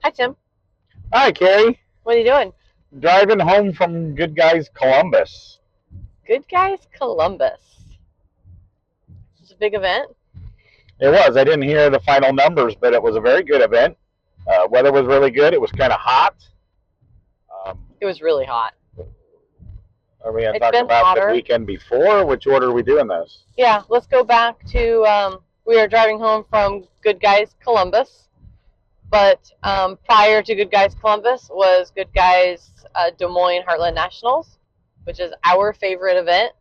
Hi, Tim. Hi, Carrie. What are you doing? Driving home from Goodguys Columbus. Goodguys Columbus. It's a big event. It was. I didn't hear the final numbers, but it was a very good event. Weather was really good. It was kind of hot. It was really hot. Are we going to It's talk been about hotter. the weekend before? Which order are we doing this? Yeah, let's go back to we are driving home from Goodguys Columbus. But prior to Goodguys Columbus was Goodguys Des Moines Heartland Nationals, which is our favorite event.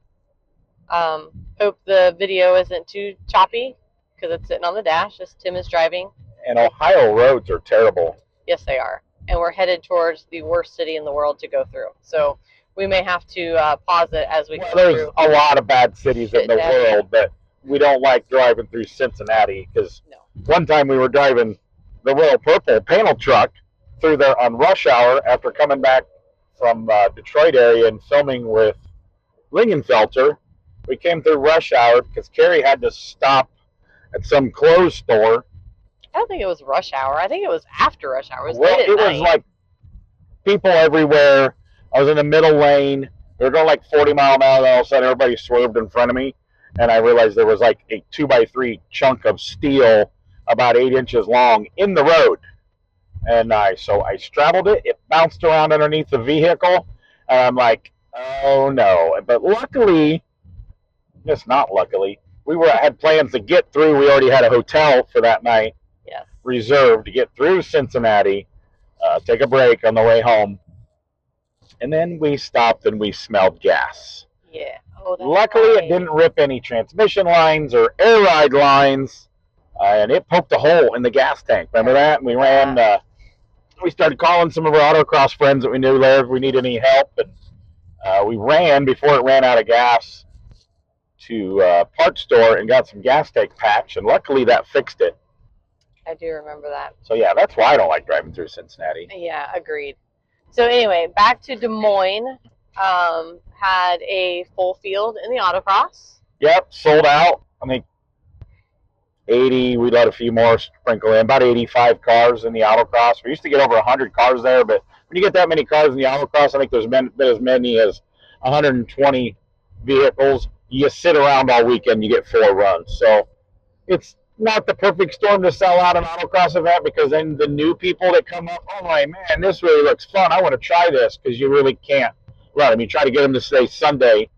Hope the video isn't too choppy because it's sitting on the dash as Tim is driving. And Ohio roads are terrible. Yes, they are. And we're headed towards the worst city in the world to go through. So we may have to pause it as we go through. There's a lot of bad cities in the world, but we don't like driving through Cincinnati because one time we were driving the Royal Purple panel truck through there on rush hour after coming back from Detroit area and filming with Lingenfelter. We came through rush hour because Carrie had to stop at some clothes store. I don't think it was rush hour. I think it was after rush hour. It was late at night. Was like people everywhere. I was in the middle lane. We were going like 40 mile an hour, and all of a sudden everybody swerved in front of me, and I realized there was like a 2x3 chunk of steel about 8 inches long in the road. And so I straddled it. It bounced around underneath the vehicle, and I'm like, oh no. But luckily, just not luckily, had plans to get through. We already had a hotel for that night. Yes. Reserved to get through Cincinnati, take a break on the way home. And then we stopped and we smelled gas. Yeah. Oh, that's Luckily, right. It didn't rip any transmission lines or air ride lines, and it poked a hole in the gas tank. Remember that? And we ran. We started calling some of our autocross friends that we knew there if we needed any help. And we ran before it ran out of gas to a parts store and got some gas tank patch, and luckily that fixed it. I do remember that. So yeah, that's why I don't like driving through Cincinnati. Yeah, agreed. So anyway, back to Des Moines. Had a full field in the autocross. Yep, sold out. I think 80. We let a few more sprinkle in. About 85 cars in the autocross. We used to get over 100 cars there, but when you get that many cars in the autocross, I think there's been as many as 120 vehicles. You sit around all weekend, you get 4 runs. So it's not the perfect storm to sell out an autocross event, because then the new people that come up, oh my man, this really looks fun. I want to try this, because you really can't run them. You try to get them to stay Sunday,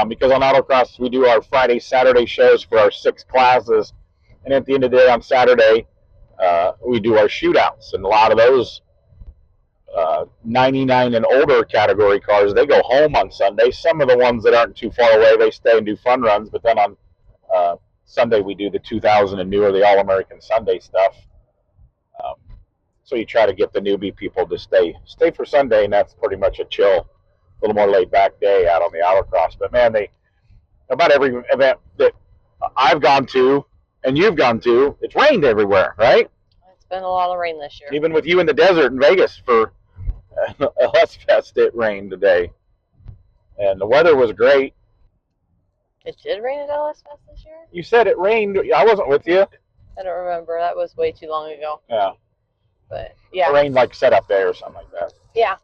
because on autocross we do our Friday, Saturday shows for our 6 classes, and at the end of the day on Saturday we do our shootouts, and a lot of those 99 and older category cars, they go home on Sunday. Some of the ones that aren't too far away, they stay and do fun runs, but then on Sunday we do the 2000 and newer, the All-American Sunday stuff. So you try to get the newbie people to stay for Sunday, and that's pretty much a chill, a little more laid-back day out on the autocross. But man, about every event that I've gone to and you've gone to, it's rained everywhere, right? It's been a lot of rain this year. Even with you in the desert in Vegas for LS Fest, it rained today, and the weather was great. It did rain at LS Fest this year? You said it rained. I wasn't with you. I don't remember. That was way too long ago. Yeah. But yeah. It rained like setup day or something like that. Yeah.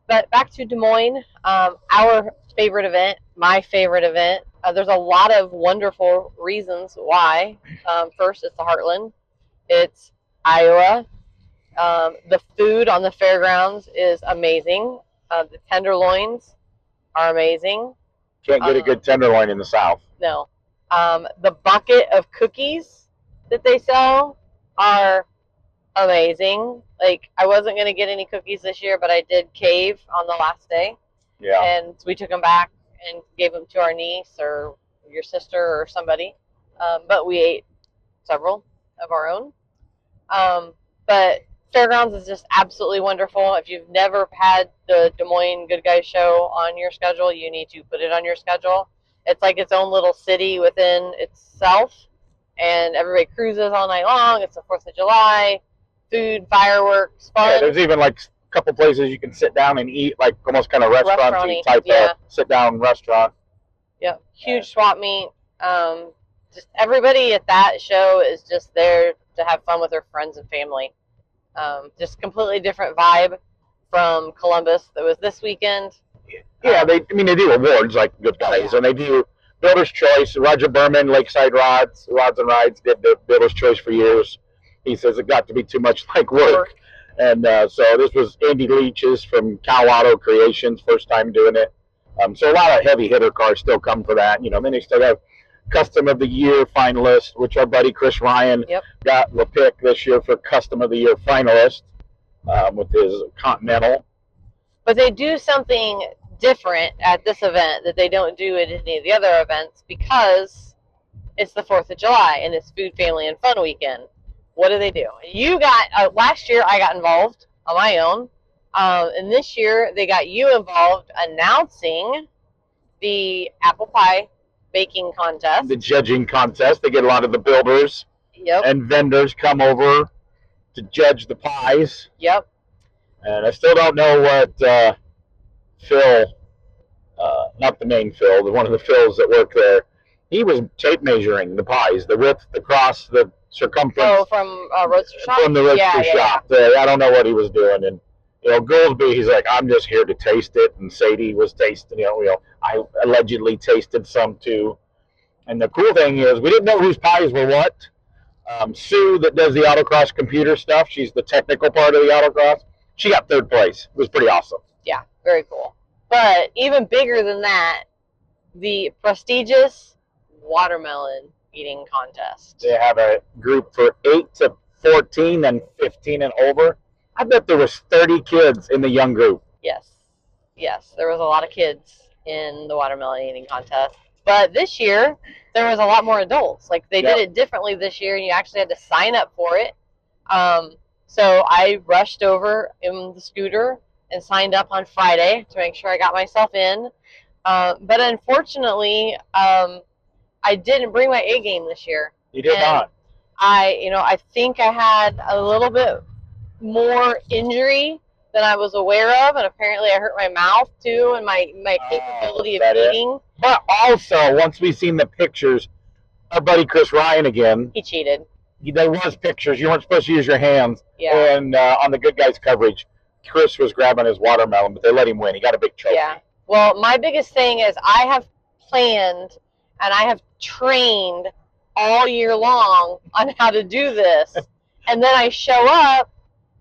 But back to Des Moines, our favorite event, my favorite event. There's a lot of wonderful reasons why. First, it's the Heartland. It's Iowa. The food on the fairgrounds is amazing. The tenderloins are amazing. Can't get a good tenderloin in the South. No. The bucket of cookies that they sell are amazing. Like, I wasn't going to get any cookies this year, but I did cave on the last day. Yeah. And we took them back and gave them to our niece or your sister or somebody. But we ate several of our own. But Fairgrounds is just absolutely wonderful. If you've never had the Des Moines Goodguys show on your schedule, you need to put it on your schedule. It's like its own little city within itself, and everybody cruises all night long. It's the 4th of July, food, fireworks, fun. Yeah, there's even like a couple places you can sit down and eat, like almost kind of restaurant-y type of sit-down restaurant. Yep, huge swap meet. Just everybody at that show is just there to have fun with their friends and family. Just completely different vibe from Columbus that was this weekend. Yeah, they do awards like Goodguys, and they do Builder's Choice. Roger Berman, Lakeside Rods and Rides did the Builder's Choice for years. He says it got to be too much like work. And so this was Andy Leach's from Cow Auto Creations, first time doing it. So a lot of heavy hitter cars still come for that. Then they still have Custom of the Year finalist, which our buddy Chris Ryan got the pick this year for Custom of the Year finalist with his Continental. But they do something different at this event that they don't do at any of the other events because it's the 4th of July and it's Food, Family, and Fun weekend. What do they do? You got, last year I got involved on my own, and this year they got you involved announcing the apple pie baking contest. The judging contest. They get a lot of the builders and vendors come over to judge the pies. Yep. And I still don't know what Phil, not the main Phil, one of the Phils that work there, he was tape measuring the pies, the width, the cross, the circumference. Oh, from Roadster Shop? From the Roadster Shop. Yeah. I don't know what he was doing. And, Goolsby, he's like, I'm just here to taste it. And Sadie was tasting, I allegedly tasted some too. And the cool thing is, we didn't know whose pies were what. Sue, that does the autocross computer stuff, she's the technical part of the autocross. She got 3rd place. It was pretty awesome. Yeah, very cool. But even bigger than that, the prestigious watermelon eating contest. They have a group for 8 to 14 and 15 and over. I bet there was 30 kids in the young group. Yes. Yes, there was a lot of kids in the watermelon eating contest. But this year, there was a lot more adults. Like, they did it differently this year, and you actually had to sign up for it. So I rushed over in the scooter and signed up on Friday to make sure I got myself in. But unfortunately, I didn't bring my A game this year. You did not. I think I had a little bit more injury than I was aware of, and apparently I hurt my mouth too, and my capability of eating. But also, once we seen the pictures, our buddy Chris Ryan again. He cheated. There was pictures. You weren't supposed to use your hands. Yeah. And on the Goodguys coverage, Chris was grabbing his watermelon, but they let him win. He got a big trophy. Yeah. Well, my biggest thing is I have planned and I have trained all year long on how to do this. And then I show up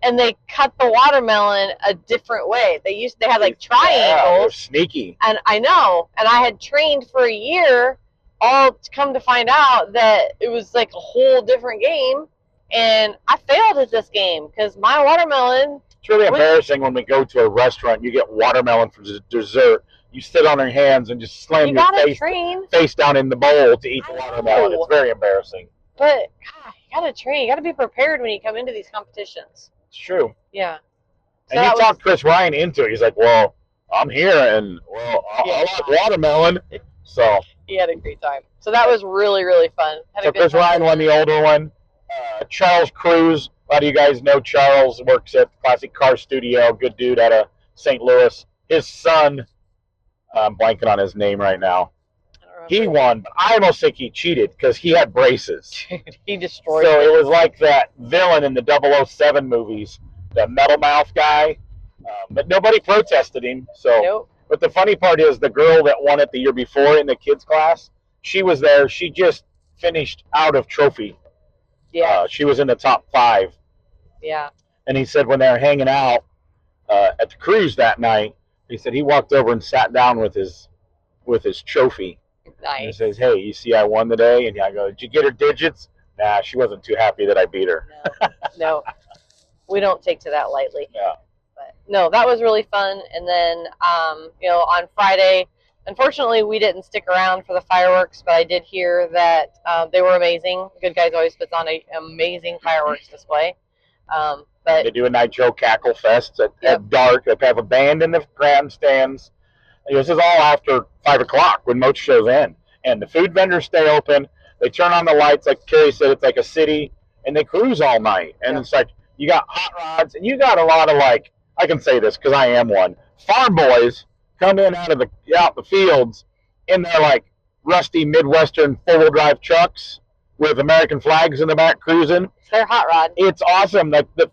and they cut the watermelon a different way. They had like triangles. Yeah, they're sneaky. And I know. And I had trained for a year, all to come to find out that it was like a whole different game. And I failed at this game because my watermelon. It's really embarrassing when we go to a restaurant, you get watermelon for dessert. You sit on your hands and just slam your face down in the bowl to eat the watermelon. It's very embarrassing. But, God, you got to train. You got to be prepared when you come into these competitions. It's true. Yeah. So and he talked Chris Ryan into it. He's like, well, I'm here, and, well, I like watermelon. So he had a great time. So that was really, really fun. So Chris Ryan won the older one. Charles Cruz, a lot of you guys know Charles, works at Classic Car Studio, good dude out of St. Louis. His son, I'm blanking on his name right now. He won, but I almost think he cheated because he had braces. He destroyed So it was like that villain in the 007 movies, the metal mouth guy. But nobody protested him. So, nope. But the funny part is the girl that won it the year before in the kids class, she was there. She just finished out of trophy. Yeah. She was in the top 5. Yeah. And he said when they were hanging out at the cruise that night, he said he walked over and sat down with his trophy. Nice. And he says, hey, you see I won today? And I go, did you get her digits? Nah, she wasn't too happy that I beat her. No. We don't take to that lightly. Yeah. But no, that was really fun. And then, on Friday, unfortunately, we didn't stick around for the fireworks, but I did hear that they were amazing. Goodguys always puts on an amazing fireworks display. But they do a Nitro Cackle Fest at dark. They have a band in the grandstands. This is all after 5 o'clock when most shows end. And the food vendors stay open. They turn on the lights, like Carrie said, it's like a city, and they cruise all night. And it's like you got hot rods, and you got a lot of, like, I can say this because I am one, farm boys come in out the fields in their, like, rusty Midwestern four-wheel drive trucks with American flags in the back cruising. They're hot rod. It's awesome. Like the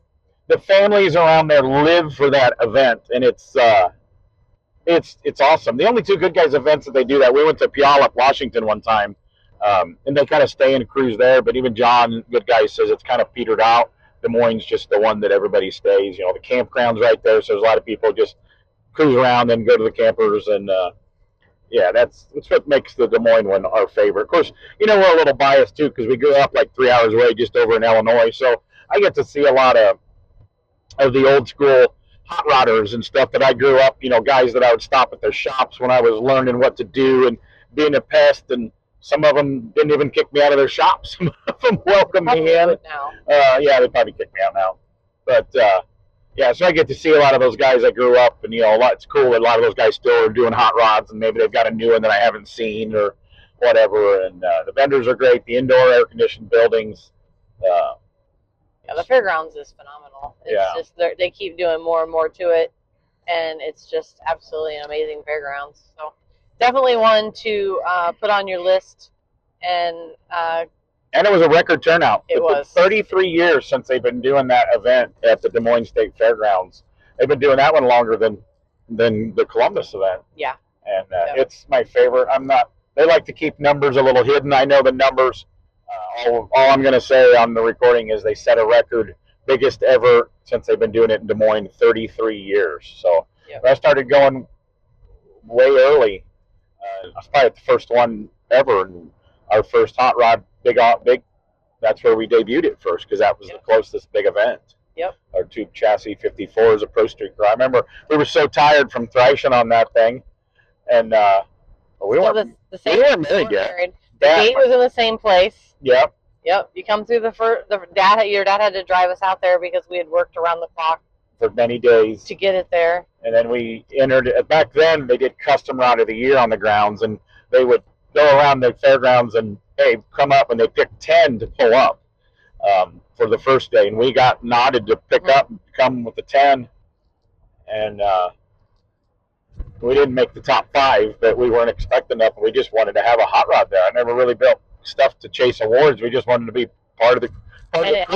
the families around there live for that event, and it's awesome. The only two Good Guys events that they do that, we went to Puyallup, Washington one time, and they kind of stay and cruise there. But even John, Good Guys, says it's kind of petered out. Des Moines just the one that everybody stays. The campground's right there, so there's a lot of people just cruise around and go to the campers. And yeah, that's what makes the Des Moines one our favorite. Of course, we're a little biased too because we grew up like 3 hours away, just over in Illinois. So I get to see a lot of the old school hot rodders and stuff that I grew up, guys that I would stop at their shops when I was learning what to do and being a pest, and some of them didn't even kick me out of their shops. Some of them welcomed me in. Yeah, they probably kick me out now. But yeah, so I get to see a lot of those guys I grew up, and it's cool that a lot of those guys still are doing hot rods, and maybe they've got a new one that I haven't seen or whatever. And the vendors are great, the indoor air conditioned buildings. Yeah, the fairgrounds is phenomenal. It's just they keep doing more and more to it, and it's just absolutely an amazing fairgrounds. So definitely one to put on your list. And it was a record turnout. It was 33 years since they've been doing that event at the Des Moines State Fairgrounds. They've been doing that one longer than the Columbus event. Yeah, and it's my favorite. They like to keep numbers a little hidden. I know the numbers. All I'm going to say on the recording is they set a record, biggest ever since they've been doing it in Des Moines, 33 years. So I started going way early. I was probably the first one ever, and our first hot rod, big. That's where we debuted it first because that was the closest big event. Yep. Our tube chassis 54 is a Pro Street car. I remember we were so tired from thrashing on that thing, and we weren't married yet. The gate was in the same place. Yep. Yep. You come through your dad had to drive us out there because we had worked around the clock for many days to get it there. And then we entered. Back then, they did Custom Rod of the Year on the grounds, and they would go around the fairgrounds and come up, and they picked 10 to pull up for the first day, and we got nodded to pick up, come with the 10, and we didn't make the top 5, but we weren't expecting enough, and we just wanted to have a hot rod there. I never really built stuff to chase awards. We just wanted to be part of the crew. It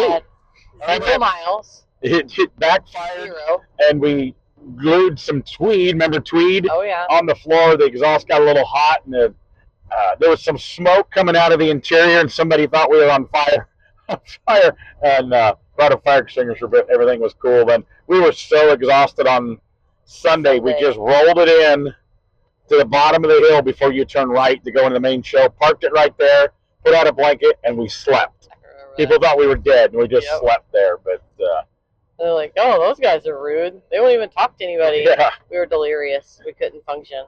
had 0 miles. It backfired. 0. And we glued some tweed. Remember tweed? Oh, yeah. On the floor. The exhaust got a little hot, and there was some smoke coming out of the interior, and somebody thought we were on fire. And brought a fire extinguisher, but everything was cool. Then we were so exhausted on Sunday, we just rolled it in to the bottom of the hill before you turn right to go into the main show, parked it right there, put out a blanket, and we slept. People thought we were dead, and we just slept there. But they're like, oh, those guys are rude. They won't even talk to anybody. Yeah. We were delirious. We couldn't function.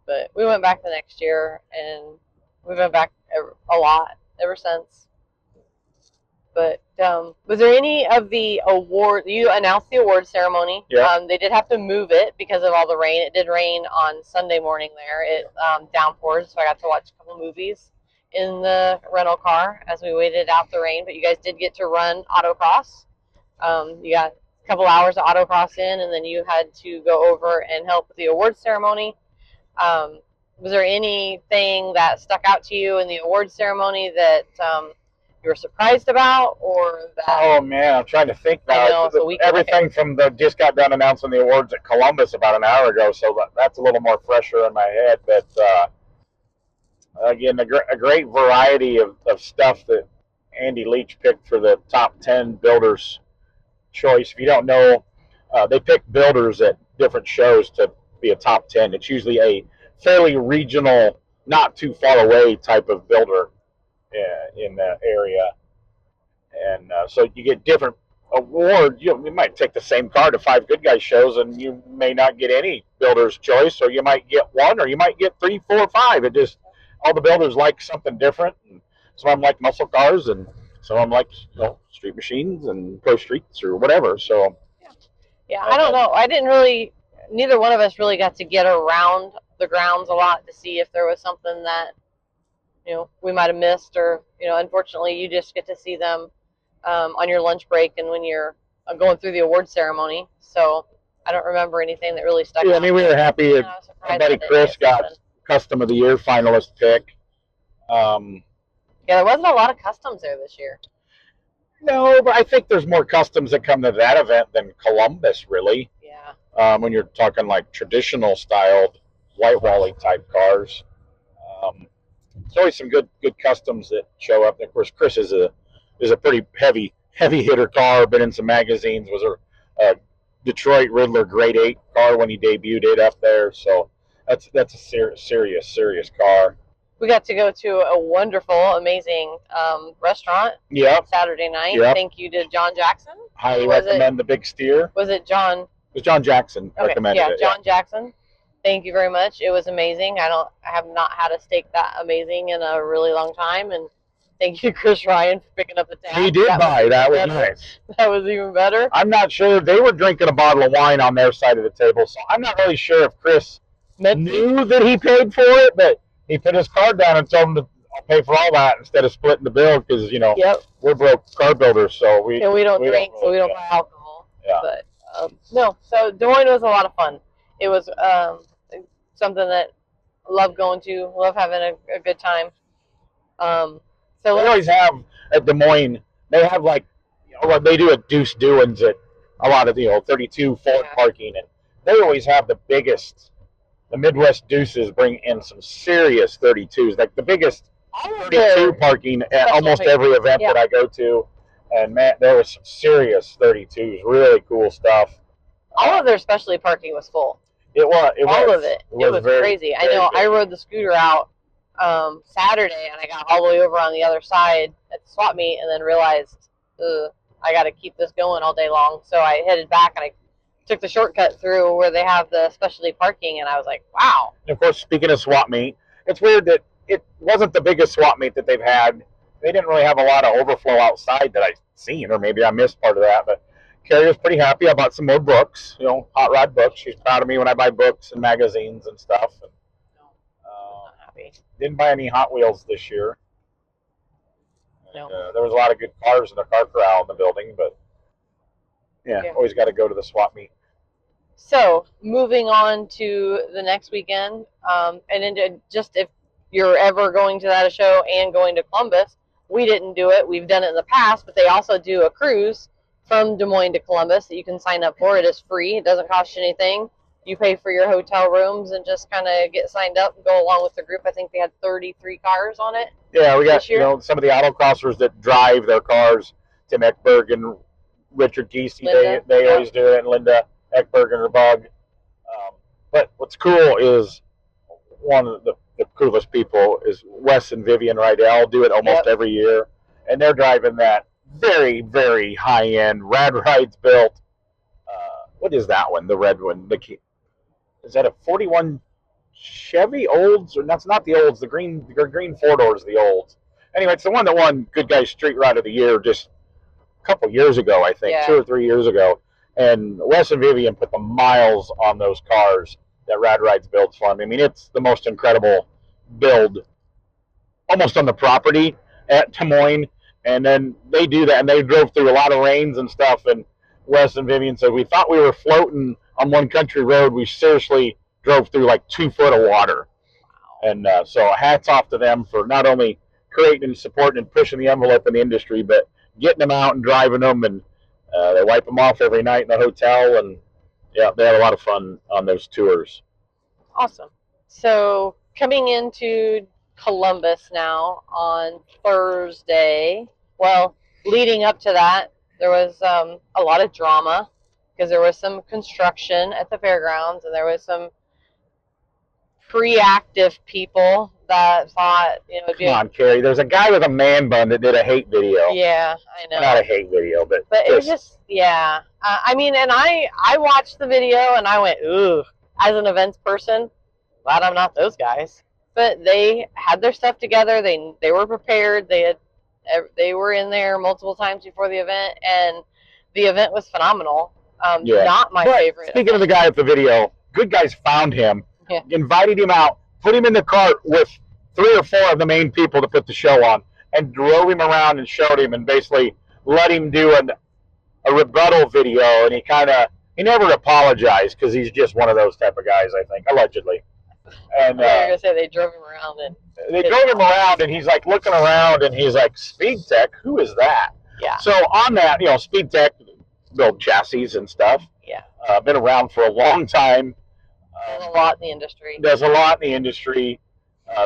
But we went back the next year, and we've been back a lot ever since. But was there any of the award? You announced the award ceremony. Yeah. They did have to move it because of all the rain. It did rain on Sunday morning there. It downpoured, so I got to watch a couple movies in the rental car as we waited out the rain. But you guys did get to run autocross. You got a couple hours of autocross in, and then you had to go over and help with the award ceremony. Was there anything that stuck out to you in the award ceremony that you were surprised about, or that? Oh man, I'm trying to think now. Everything from just got done announcing the awards at Columbus about an hour ago, so that's a little more fresher in my head. But again, a great variety of stuff that Andy Leach picked for the top 10 builders choice. If you don't know, they pick builders at different shows to be a top 10. It's usually a fairly regional, not too far away type of builder in the area, and so you get different awards. You might take the same car to 5 Good Guys shows, and you may not get any builder's choice, or you might get 1, or you might get 3, 4, 5. It just, all the builders like something different, and some of them like muscle cars, and some of them like street machines and pro streets or whatever. So yeah, I don't know. Neither one of us really got to get around the grounds a lot to see if there was something that we might have missed, or unfortunately you just get to see them on your lunch break and when you're going through the award ceremony. So I don't remember anything that really stuck out. I mean, we were happy. Our buddy Chris got Custom of the Year finalist pick. Yeah, there wasn't a lot of customs there this year. No, but I think there's more customs that come to that event than Columbus, really. Yeah. When you're talking like traditional styled white wally type cars. There's always some good customs that show up. And of course, Chris is a pretty heavy hitter car. Been in some magazines. Was a Detroit Riddler Grade 8 car when he debuted it up there. So that's a serious car. We got to go to a wonderful, amazing restaurant. Yep. Saturday night. Yep. Thank you to John Jackson. Highly recommend the Big Steer. Was it John? It was John Jackson. Okay. Recommended Yeah, it. John Jackson. Thank you very much. It was amazing. I have not had a steak that amazing in a really long time, and thank you to Chris Ryan for picking up the tab. He did buy. That was nice. That was even better. I'm not sure. They were drinking a bottle of wine on their side of the table, so I'm not really sure if Chris knew that he paid for it, but he put his card down and told him to pay for all that instead of splitting the bill because, you know, we're broke car builders, so we don't drink, so we don't buy alcohol. Yeah. But no, so Des Moines was a lot of fun. It was something that I love going to, love having a good time. So they always have at Des Moines. They have like, you know, they do a deuce doings at a lot of 32 Ford parking, and they always have the biggest. The Midwest Deuces bring in some serious 32s, like the biggest 32 parking at almost every event that I go to, and man, there was some serious 32s, really cool stuff. All of their specialty parking was full. It was. All of it. It was crazy. I know. I rode the scooter out Saturday, and I got all the way over on the other side at the swap meet, and then realized I got to keep this going all day long. So I headed back, and I took the shortcut through where they have the specialty parking, and I was like, wow. And of course, speaking of swap meet, it's weird that it wasn't the biggest swap meet that they've had. They didn't really have a lot of overflow outside that I've seen, or maybe I missed part of that, but Carrie was pretty happy. I bought some more books, hot rod books. She's proud of me when I buy books and magazines and stuff. And, not happy. Didn't buy any Hot Wheels this year. No. And, there was a lot of good cars in the car corral in the building, but always got to go to the swap meet. So moving on to the next weekend, and into just if you're ever going to that show and going to Columbus, we didn't do it. We've done it in the past, but they also do a cruise from Des Moines to Columbus that you can sign up for. It is free. It doesn't cost you anything. You pay for your hotel rooms and just kind of get signed up and go along with the group. I think they had 33 cars on it. Yeah, we got some of the autocrossers that drive their cars. Tim Eckberg and Richard Geesey, they always do it, and Linda Eckberg and her bug. But what's cool is one of the coolest people is Wes and Vivian Rydell do it almost every year, and they're driving that very, very high-end Rad Rides built. What is that one? The red one. Is that a 41 Chevy Olds? Or that's not the Olds. The green 4-door is the Olds. Anyway, it's the one that won Goodguys Street Ride of the Year just a couple years ago, I think, 2 or 3 years ago. And Wes and Vivian put the miles on those cars that Rad Rides builds for them. I mean, it's the most incredible build almost on the property at Des Moines. And then they do that, and they drove through a lot of rains and stuff. And Wes and Vivian said, we thought we were floating on one country road. We seriously drove through like 2 foot of water. And so hats off to them for not only creating and supporting and pushing the envelope in the industry, but getting them out and driving them. And they wipe them off every night in the hotel. And, they had a lot of fun on those tours. Awesome. So coming into Columbus now on Thursday, well, leading up to that, there was a lot of drama because there was some construction at the fairgrounds, and there was some pre-active people that thought, Come on, Carrie. There's a guy with a man bun that did a hate video. Yeah, I know. Not a hate video, but it was just, I mean, and I watched the video, and I went, ooh, as an events person, glad I'm not those guys. But they had their stuff together. They were prepared. They were in there multiple times before the event, and the event was phenomenal. Not my favorite. Speaking of the guy at the video, Goodguys found him, invited him out, put him in the cart with 3 or 4 of the main people to put the show on, and drove him around and showed him and basically let him do a rebuttal video. And he never apologized because he's just one of those type of guys, I think, allegedly. And I was going to say they drove him around. They drove him around, and he's like looking around, and he's like, Speed Tech, who is that? Yeah. Yeah. So on that, Speed Tech build chassis and stuff. Yeah. Been around for a long time. Does a lot in the industry. Does a lot in the industry.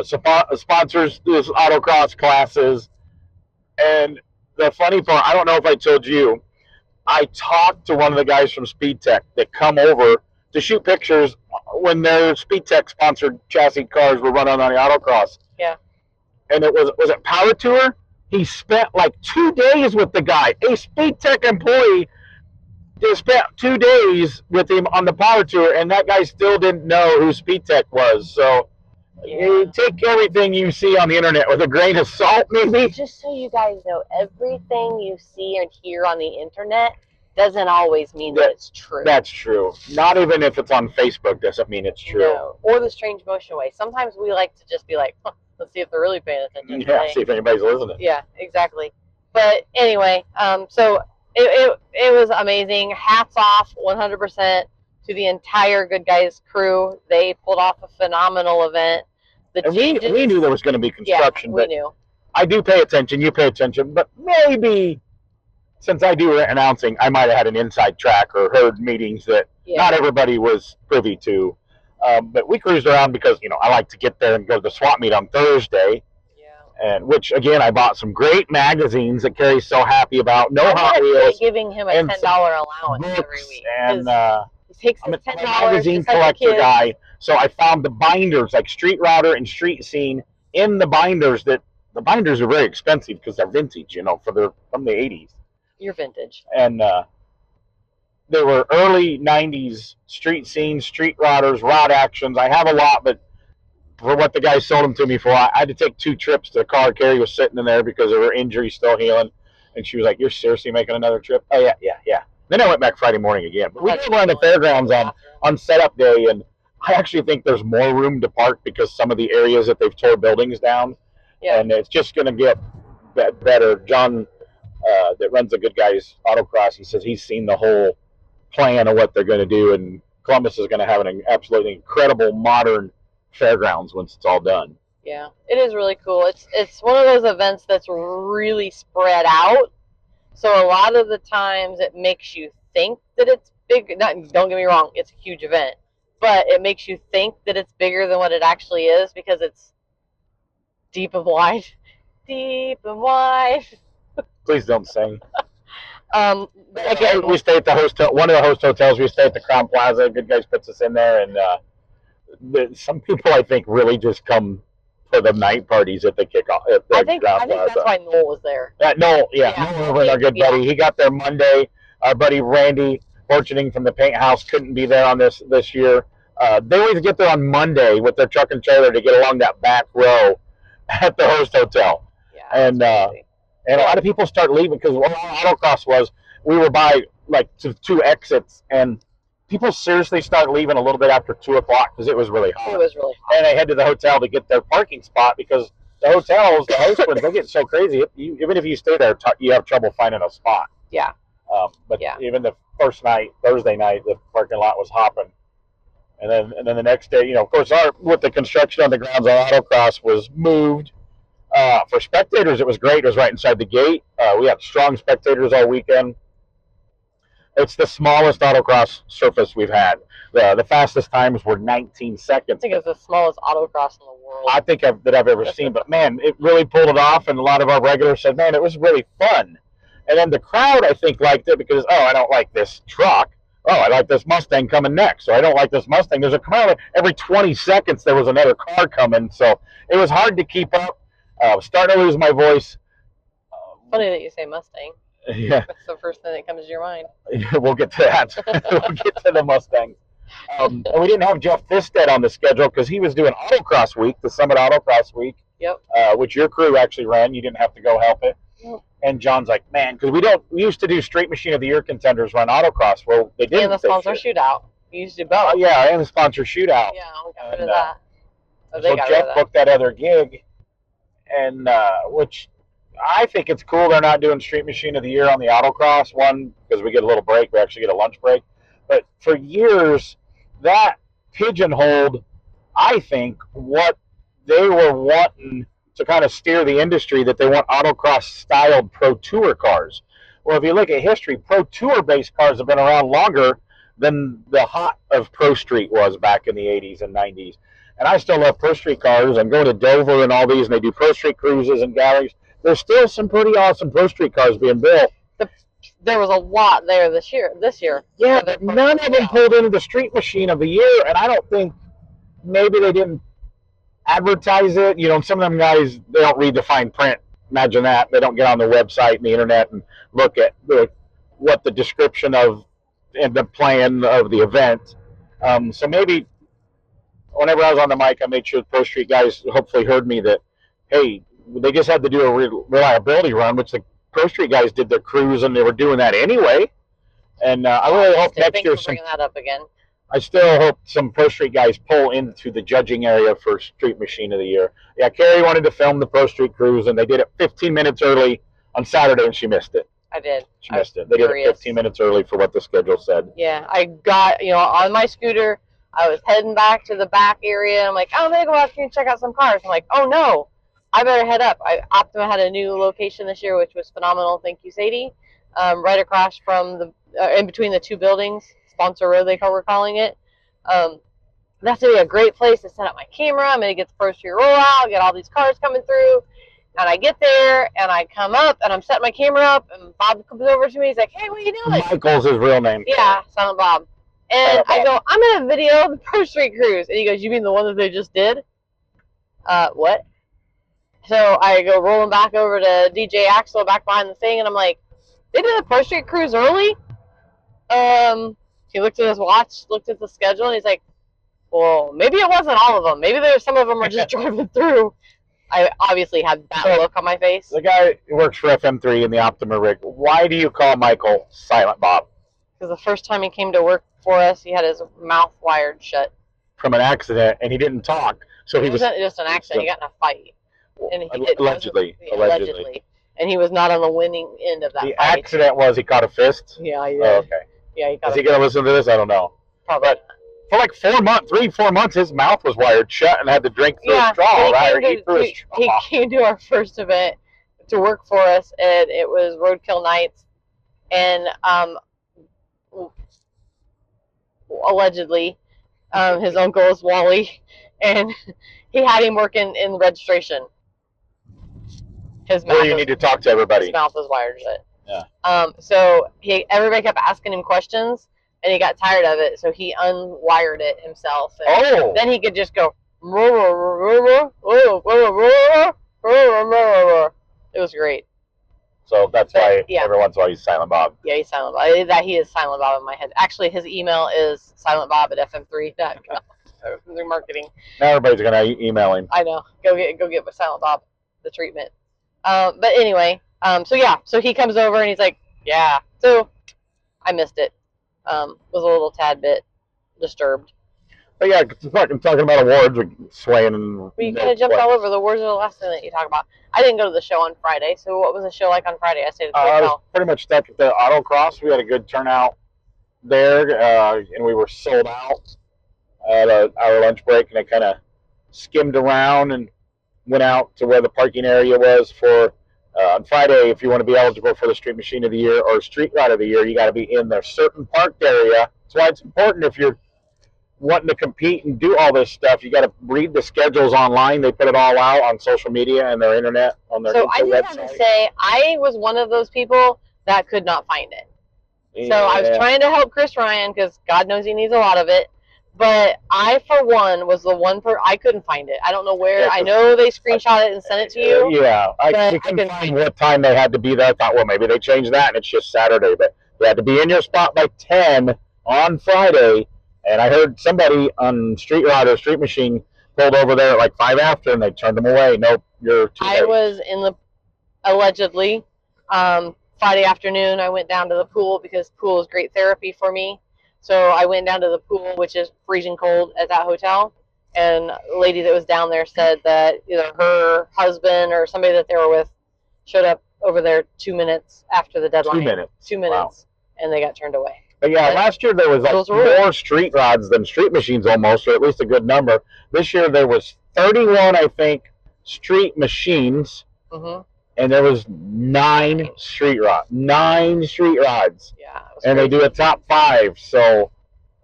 Sponsors those autocross classes. And the funny part, I don't know if I told you, I talked to one of the guys from Speed Tech that come over to shoot pictures when their Speed Tech sponsored chassis cars were running on the autocross. Yeah. And it was it Power Tour? He spent like 2 days with the guy. A Speed Tech employee just spent 2 days with him on the Power Tour, and that guy still didn't know who Speed Tech was. So you take everything you see on the internet with a grain of salt, maybe. Just so you guys know, everything you see and hear on the internet doesn't always mean that it's true. That's true. Not even if it's on Facebook doesn't mean it's true. No. Or the strange motion way. Sometimes we like to just be like, let's see if they're really paying attention. Yeah, see if anybody's listening. Yeah, exactly. But anyway, so it was amazing. Hats off 100% to the entire Good Guys crew. They pulled off a phenomenal event. We knew there was going to be construction. Yeah, we knew. I do pay attention. You pay attention. But maybe since I do announcing, I might have had an inside track or heard meetings that not everybody was privy to. But we cruised around because, I like to get there and go to the swap meet on Thursday. Yeah. And which, again, I bought some great magazines that Carrie's so happy about. No Hot Wheels. Giving him a $10 allowance every week. And he takes I'm a $10 magazine collector guy. So I found the binders, like Street Router and Street Scene, in the binders. The binders are very expensive because they're vintage, from the 80s. You're vintage. And they were early 90s Street Scene, Street Routers, Rod Actions. I have a lot, but for what the guy sold them to me for, I had to take 2 trips to the car. Carrie was sitting in there because of her injury still healing. And she was like, "You're seriously making another trip?" "Oh, yeah. Then I went back Friday morning again. But we did run the fairgrounds on setup day, and I actually think there's more room to park because some of the areas that they've tore buildings down. Yeah. And it's just going to get better. John, that runs the Good Guys Autocross, he says he's seen the whole plan of what they're going to do, and Columbus is going to have an absolutely incredible modern fairgrounds once it's all done. Yeah, it is really cool. It's one of those events that's really spread out. So a lot of the times it makes you think that it's big. Don't get me wrong, it's a huge event. But it makes you think that it's bigger than what it actually is because it's deep and wide. Deep and wide. Please don't sing. Again, we stay at the one of the host hotels. We stay at the Crown Plaza. Good Guys puts us in there, and some people I think really just come for the night parties at the kickoff. I think that's why Noel was there. Noel, Noel, our good buddy. He got there Monday. Our buddy Randy, fortunating from the paint house, couldn't be there on this year. They always get there on Monday with their truck and trailer to get along that back row at the host hotel. Yeah, and a lot of people start leaving because what autocross was, we were by like 2 exits, and people seriously start leaving a little bit after 2 o'clock because it was really hot. It was really hot. And they head to the hotel to get their parking spot because the hotels, the host ones, they get so crazy. Even if you stay there, you have trouble finding a spot. Yeah. But even the first night, Thursday night, the parking lot was hopping. And then the next day, of course, with the construction on the grounds, our autocross was moved. For spectators, it was great. It was right inside the gate. We had strong spectators all weekend. It's the smallest autocross surface we've had. The fastest times were 19 seconds. I think it's the smallest autocross in the world. I think I've ever seen. But, man, it really pulled it off, and a lot of our regulars said, man, it was really fun. And then the crowd, I think, liked it because, I don't like this truck. I like this Mustang coming next. So I don't like this Mustang. There's a crowd. Every 20 seconds there was another car coming. So it was hard to keep up. I was starting to lose my voice. Funny that you say Mustang. Yeah. That's the first thing that comes to your mind. We'll get to that. We'll get to the Mustang. And we didn't have Jeff Thisted on the schedule because he was doing Autocross Week, the Summit Autocross Week. Yep. Which your crew actually ran. You didn't have to go help it. Yep. And John's like, man, because we used to do Street Machine of the Year contenders run autocross. Well, they didn't. And the sponsor shootout. You used to do both. Yeah, and the sponsor shootout. Yeah, we got rid of that. So Jeff booked that other gig, and which I think it's cool they're not doing Street Machine of the Year on the autocross one because we get a little break. We actually get a lunch break. But for years, that pigeonholed, I think, what they were wanting to kind of steer the industry that they want autocross styled Pro Tour cars. Well, if you look at history, Pro Tour based cars have been around longer than the hot of Pro Street was back in the 80s and 90s. And I still love Pro Street cars. I'm going to Dover and all these, and they do Pro Street cruises and galleries. There's still some pretty awesome Pro Street cars being built. There was a lot there this year. Yeah, but none of them pulled into the Street Machine of the Year, and I don't think maybe they didn't advertise it. You know, some of them guys, they don't read the fine print. Imagine that. They don't get on the website and the internet and look at what the description of and the plan of the event. So maybe whenever I was on the mic, I made sure the Pro Street guys hopefully heard me that, hey, they just had to do a reliability run, which the Pro Street guys did their cruise, and they were doing that anyway. And I really hope next year bringing that up again. I still hope some Pro Street guys pull into the judging area for Street Machine of the Year. Yeah, Carrie wanted to film the Pro Street cruise, and they did it 15 minutes early on Saturday, and she missed it. I did. She missed it. They did it 15 minutes early for what the schedule said. Yeah, I got, on my scooter, I was heading back to the back area. I'm like, oh, I'm going to go out here and check out some cars. I'm like, oh, no, I better head up. Optima had a new location this year, which was phenomenal. Thank you, Sadie. Right across from in between the two buildings, Sponsor Road, we're calling it. That's going to be a great place to set up my camera. I'm going to get the Pro Street rollout, get all these cars coming through. And I get there, and I come up, and I'm setting my camera up, and Bob comes over to me. He's like, hey, what are you doing? Michael's his real name. Yeah, Silent Bob. And I go, I'm going to video the Pro Street cruise. And he goes, you mean the one that they just did? What? So I go rolling back over to DJ Axel back behind the thing, and I'm like, they did the Pro Street cruise early? He looked at his watch, looked at the schedule, and he's like, well, maybe it wasn't all of them. Maybe some of them were just driving through. I obviously had that look on my face. The guy who works for FM3 in the Optima rig. Why do you call Michael Silent Bob? Because the first time he came to work for us, he had his mouth wired shut. From an accident, and he didn't talk. So it wasn't just an accident. He got in a fight. And Allegedly. And he was not on the winning end of that fight. The accident was he caught a fist? Yeah, he did. Oh, okay. Yeah, he caught Is he going to listen to this? I don't know. Probably. But for like 4 months, 3-4 months, his mouth was wired shut and had to drink through a straw. He came to our first event to work for us, and it was Roadkill Nights. And allegedly, his uncle is Wally, and he had him working in registration. Where you need to talk to everybody. His mouth was wired shut. Yeah. So everybody kept asking him questions, and he got tired of it, so he unwired it himself. And then he could just go. It was great. So that's why every once in a while he's Silent Bob. Yeah, he's Silent Bob. He is Silent Bob in my head. Actually, his email is silentbob@fm3.com. Through marketing. Now everybody's gonna email him. I know. Go get with Silent Bob the treatment. But anyway, so he comes over and he's like, yeah. So I missed it. Was a little tad bit disturbed. But yeah, I'm talking about awards, we're swaying and. We kind of jumped all over. The awards are the last thing that you talk about. I didn't go to the show on Friday, so what was the show like on Friday? I stayed at the hotel. I was pretty much stuck at the autocross. We had a good turnout there, and we were sold out at our lunch break, and I kind of skimmed around and went out to where the parking area was for on Friday. If you want to be eligible for the Street Machine of the Year or Street Ride of the Year, you got to be in the certain parked area. That's why it's important if you're wanting to compete and do all this stuff. You got to read the schedules online. They put it all out on social media and their internet on their website. So I just have to say, I was one of those people that could not find it. Yeah. So I was trying to help Chris Ryan because God knows he needs a lot of it. But I, for one, was the one I couldn't find it. I don't know where. I know they screenshot it and sent it to you. Yeah, I couldn't find what time they had to be there. I thought, well, maybe they changed that and it's just Saturday. But they had to be in your spot by 10 on Friday. And I heard somebody on Street Ride or Street Machine pulled over there at like 5 after and they turned them away. Nope, you're too late. I was in the, allegedly, Friday afternoon, I went down to the pool because pool is great therapy for me. So I went down to the pool, which is freezing cold at that hotel, and the lady that was down there said that either her husband or somebody that they were with showed up over there 2 minutes after the deadline. 2 minutes. 2 minutes, wow. And they got turned away. But yeah, last year there was like more street rods than street machines almost, or at least a good number. This year there was 31, I think, street machines, Mm-hmm. and there was 9 street rods. 9 street rods. Yeah. And crazy. they do a top 5. So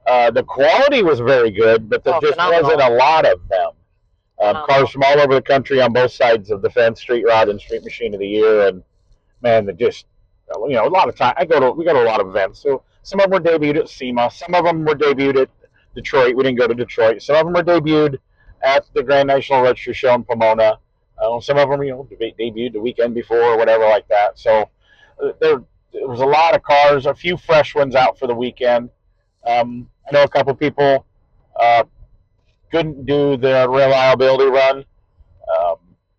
the quality was very good, but there just phenomenal. wasn't a lot of them. Cars from all over the country on both sides of the fence, street rod and street machine of the year, and man, they just, a lot of time. We go to a lot of events. So some of them were debuted at SEMA, some of them were debuted at Detroit. We didn't go to Detroit. Some of them were debuted at the Grand National Registry Show in Pomona. Some of them, debuted the weekend before or whatever like that. So there was a lot of cars, a few fresh ones out for the weekend. I know a couple people couldn't do the reliability run.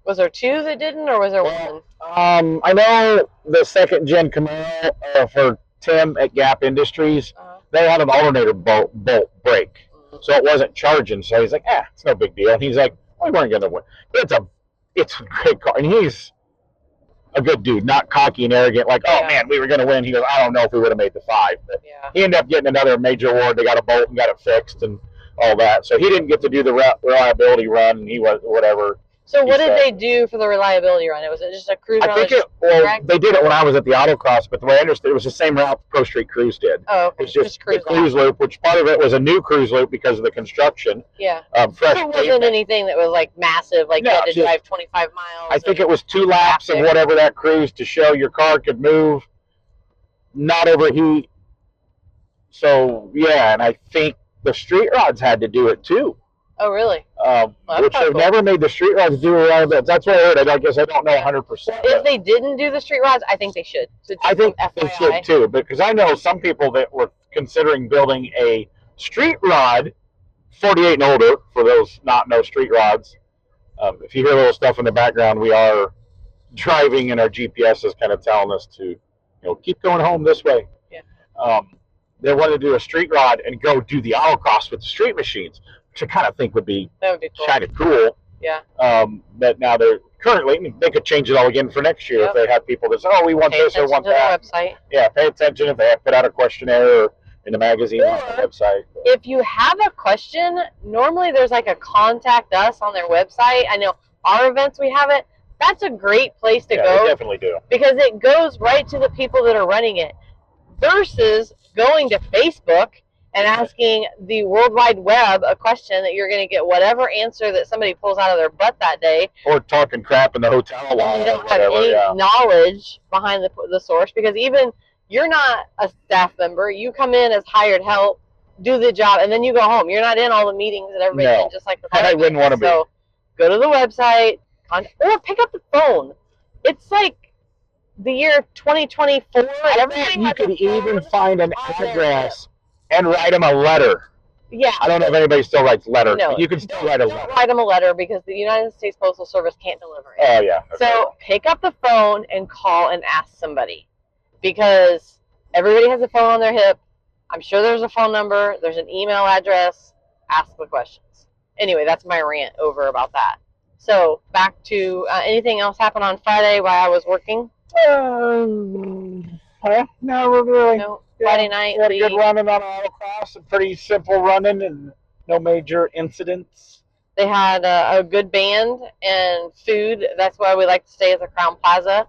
Was there 2 that didn't, or was there 1? I know the second gen Camaro for Tim at Gap Industries, they had an alternator bolt break, so it wasn't charging. So he's like, it's no big deal. And he's like, we weren't going to win. It's a great car, and he's a good dude, not cocky and arrogant, like, oh man, we were going to win. He goes, I don't know if we would have made the 5, but he ended up getting another major award. They got a bolt and got it fixed and all that. So he didn't get to do the reliability run, and he was whatever. So what did they do for the reliability run? Was it just a cruise run? I think they did it when I was at the autocross, but the way I understood it was the same route Pro Street Cruise did. Oh, okay. It's just the cruise loop, which part of it was a new cruise loop because of the construction. Yeah. Fresh so it wasn't anything that was like massive, like you had to drive 25 miles. I think it was 2 laps of whatever that cruise to show your car could move, not overheat. So, yeah, and I think the street rods had to do it too. Oh, really? Which have never made the street rods do around that. That's what I heard. I guess I don't know 100%. If they didn't do the street rods, I think they should. So I think they should too, because I know some people that were considering building a street rod, 48 and older, for those not know street rods. If you hear a little stuff in the background, we are driving, and our GPS is kind of telling us to, keep going home this way. Yeah. They wanted to do a street rod and go do the autocross with the street machines, which I kind of think would be kind of cool. Yeah. But now they're currently, they could change it all again for next year if they have people that say, we want this or want that. Website. Yeah, pay attention if they have put out a questionnaire or in the magazine or on the website. If you have a question, normally there's like a contact us on their website. I know our events, we have it. That's a great place to go. They definitely do. Because it goes right to the people that are running it versus going to Facebook and asking the World Wide Web a question that you're going to get whatever answer that somebody pulls out of their butt that day. Or talking crap in the hotel line. And you don't have any knowledge behind the source, because even you're not a staff member. You come in as hired help, do the job, and then you go home. You're not in all the meetings that everybody's in, just like the I wouldn't want to be. So go to the website or pick up the phone. It's like the year 2024. You could even find an address and write them a letter. Yeah. I don't know if anybody still writes letters. No, but you can still write a letter. Don't write them a letter, because the United States Postal Service can't deliver it. Oh, yeah. Okay. So pick up the phone and call and ask somebody, because everybody has a phone on their hip. I'm sure there's a phone number. There's an email address. Ask the questions. Anyway, that's my rant over about that. So back to anything else happened on Friday while I was working? No, we're really. No. Friday night. We had a good running on autocross, and pretty simple running, and no major incidents. They had a good band and food. That's why we like to stay at the Crown Plaza.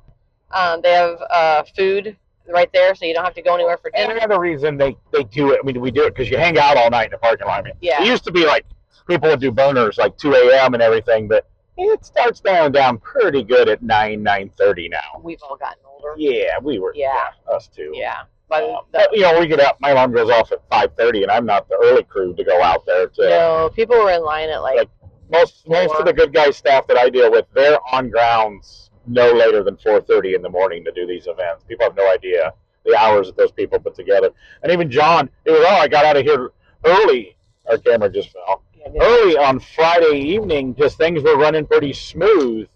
They have food right there, so you don't have to go anywhere for dinner. And another reason they do it, we do it because you hang out all night in the parking lot. It used to be like people would do burners like 2 a.m. and everything, but it starts dying down pretty good at 9:30 now. We've all gotten older. Yeah, we were. Yeah, us too. Yeah. But we get up. My alarm goes off at 5:30, and I'm not the early crew to go out there. No, people were in line at like most of the Goodguys staff that I deal with, they're on grounds no later than 4:30 in the morning to do these events. People have no idea the hours that those people put together. And even John, it was, I got out of here early. Our camera just fell. Early on Friday evening, just things were running pretty smooth,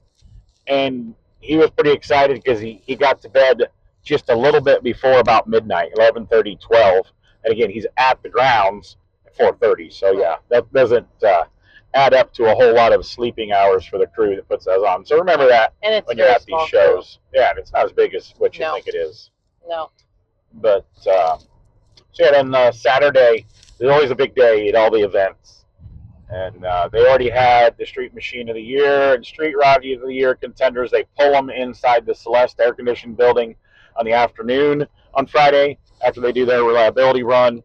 and he was pretty excited because he got to bed just a little bit before about midnight, 11:30, 12. And again, he's at the grounds at 4:30. So yeah, that doesn't add up to a whole lot of sleeping hours for the crew that puts those on. So remember that when you're at these shows. Yeah, and it's not as big as what you think it is. No. But so yeah, then Saturday, there's always a big day at all the events. And they already had the Street Machine of the Year and Street Rod of the Year contenders. They pull them inside the Celeste air conditioned building on the afternoon on Friday after they do their reliability run,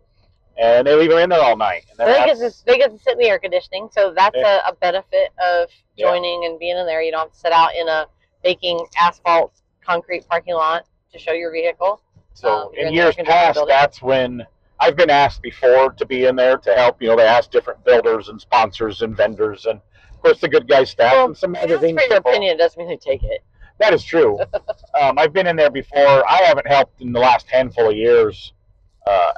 and they leave them in there all night. And then they get to sit in the air conditioning, so that's a benefit of joining and being in there. You don't have to sit out in a baking asphalt concrete parking lot to show your vehicle. So in years past, that's when I've been asked before to be in there to help. You know, they ask different builders and sponsors and vendors, and of course the Goodguys staff and some magazine people. For your opinion, it doesn't mean they take it. That is true. I've been in there before. I haven't helped in the last handful of years.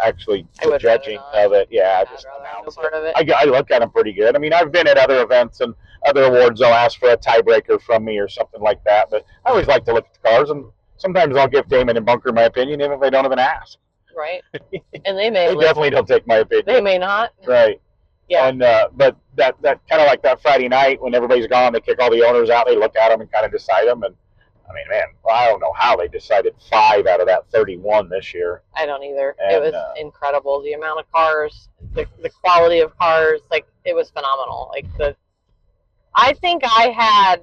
Actually, the judging of it. Yeah, I just announce it. I look at them pretty good. I mean, I've been at other events and other awards. They'll ask for a tiebreaker from me or something like that. But I always like to look at the cars, and sometimes I'll give Damon and Bunker my opinion, even if they don't even ask. Right. And they may. They definitely don't take my opinion. They may not. Right. Yeah. And but that kind of like that Friday night when everybody's gone, they kick all the owners out. They look at them and kind of decide them. And I mean, man, well, I don't know how they decided 5 out of that 31 this year. I don't either. And, it was incredible. The amount of cars, the quality of cars, like it was phenomenal. Like I think I had.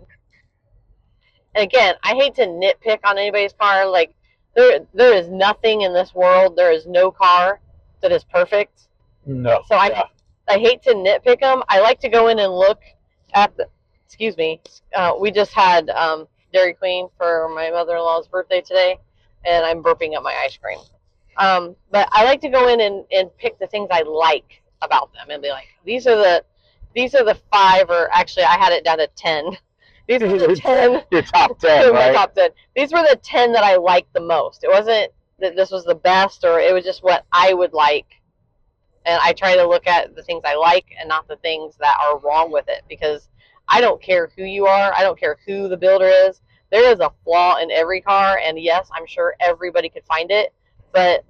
And again, I hate to nitpick on anybody's car. Like there is nothing in this world. There is no car that is perfect. No. So I hate to nitpick them. I like to go in and look at the. Excuse me. We just had Dairy Queen for my mother-in-law's birthday today, and I'm burping up my ice cream. But I like to go in and pick the things I like about them and be like, these are the 5, or actually I had it down to 10. These were the 10. Your top 10, right? My top 10. These were the 10 that I liked the most. It wasn't that this was the best, or it was just what I would like. And I try to look at the things I like and not the things that are wrong with it, because I don't care who you are. I don't care who the builder is. There is a flaw in every car, and yes, I'm sure everybody could find it, but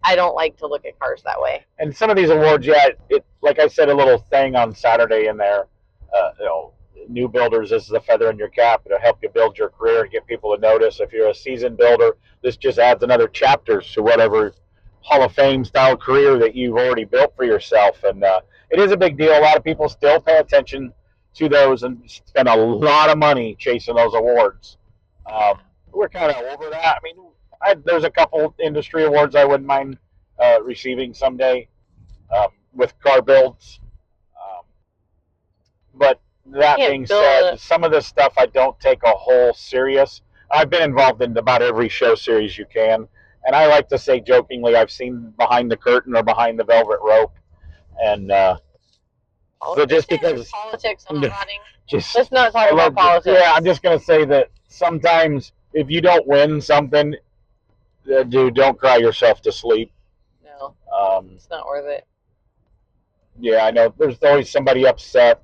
I don't like to look at cars that way. And some of these awards, like I said, a little thing on Saturday in there, new builders, this is a feather in your cap. It'll help you build your career and get people to notice. If you're a seasoned builder, this just adds another chapter to whatever Hall of Fame style career that you've already built for yourself. And it is a big deal. A lot of people still pay attention to those and spend a lot of money chasing those awards. We're kind of over that. I mean, there's a couple industry awards I wouldn't mind receiving someday with car builds. But that being said, some of this stuff I don't take a whole serious. I've been involved in about every show series you can. And I like to say jokingly, I've seen behind the curtain or behind the velvet rope. And so just because politics, I'm not running. Let's not talk about politics. Yeah, I'm just going to say that sometimes if you don't win something, dude, don't cry yourself to sleep. No, it's not worth it. Yeah, I know. There's always somebody upset.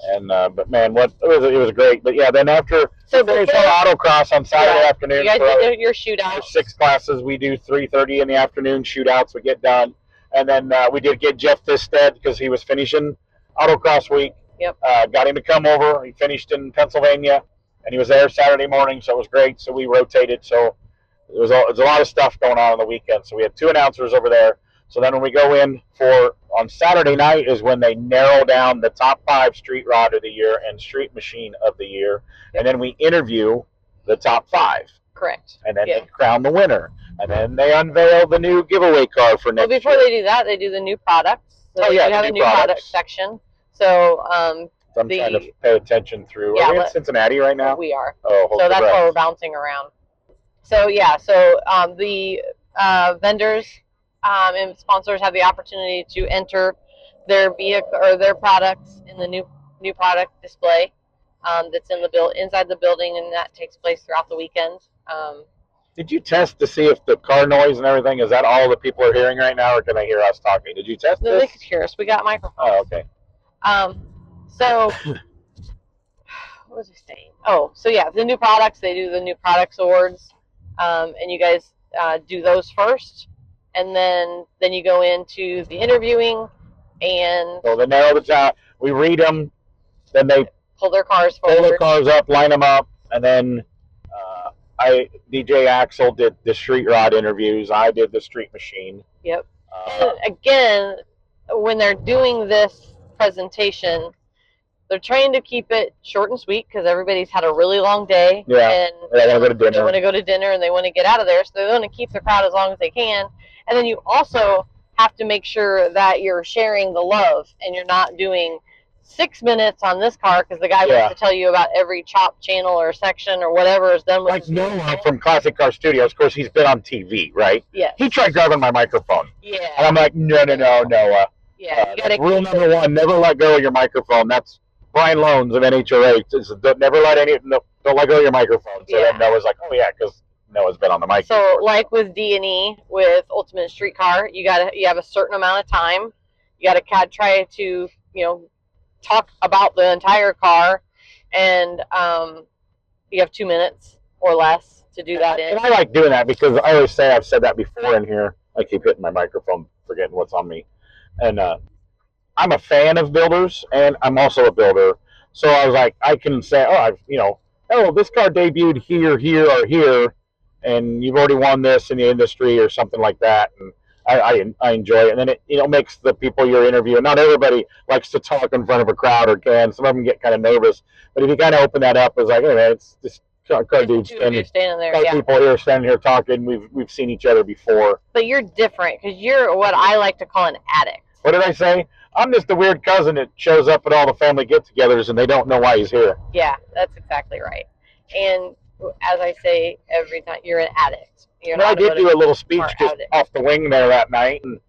And but man, it was great. But yeah, then after autocross on Saturday afternoon, you guys did your shootout. 6 classes, we do 3:30 in the afternoon shootouts. We get done, and then we did get Jeff Thisted because he was finishing autocross week. Yep. Got him to come over. He finished in Pennsylvania, and he was there Saturday morning, so it was great. So we rotated. So it was a lot of stuff going on the weekend. So we had 2 announcers over there. So then when we go in on Saturday night is when they narrow down the top 5 Street Rod of the Year and Street Machine of the Year. Yep. And then we interview the top 5. Correct. And then they crown the winner. And then they unveil the new giveaway car for next year. Before they do that, they do the new products. So you have a new product section. So I'm trying to pay attention through. Are we in Cincinnati right now? We are. Oh, so that's why we're bouncing around. So the vendors and sponsors have the opportunity to enter their vehicle or their products in the new product display that's inside the building, and that takes place throughout the weekend. Did you test to see if the car noise and everything, is that all the people are hearing right now, or can they hear us talking? Did you test this? No, they could hear us. We got microphones. Oh, okay. So what was I saying? Oh, so yeah, the new products, they do the new products awards, and you guys do those first. And then you go into the interviewing, and so they narrow it down. We read them, then they pull their cars forward. Pull their cars up, line them up, and then DJ Axel did the Street Rod interviews. I did the Street Machine. Yep. And again, when they're doing this presentation, they're trying to keep it short and sweet because everybody's had a really long day. Yeah, and they want to go to dinner. They want to go to dinner and they want to get out of there, so they want to keep the crowd as long as they can. And then you also have to make sure that you're sharing the love and you're not doing 6 minutes on this car because the guy wants to tell you about every chop channel or section or whatever is done with. Like Noah from Classic Car Studios, of course, he's been on TV, right? Yeah. He tried grabbing my microphone. Yeah. And I'm like, no, Noah. Yeah. You gotta rule number one: never let go of your microphone. That's Brian Loans of NHRA. Never don't let go of your microphone. So then Noah's like, oh yeah, because Noah's been on the mic. So like with D&E, with Ultimate Street Car, you have a certain amount of time. You gotta try to talk about the entire car, and you have 2 minutes or less to do that in. And I like doing that because I always say, I've said that before in here. I keep hitting my microphone, forgetting what's on me. And I'm a fan of builders, and I'm also a builder. So I was like, I can say, this car debuted here, here, or here, and you've already won this in the industry or something like that. And I enjoy it. And then it makes the people you're interviewing, not everybody likes to talk in front of a crowd or can. Some of them get kind of nervous. But if you kind of open that up, it's like, hey, man, it's just car dudes standing there. People here standing here talking. We've seen each other before. But you're different because you're what I like to call an addict. What did I say? I'm just the weird cousin that shows up at all the family get-togethers and they don't know why he's here. Yeah, that's exactly right. And as I say every time, you're an addict. I did do a little speech just off the wing there that night, and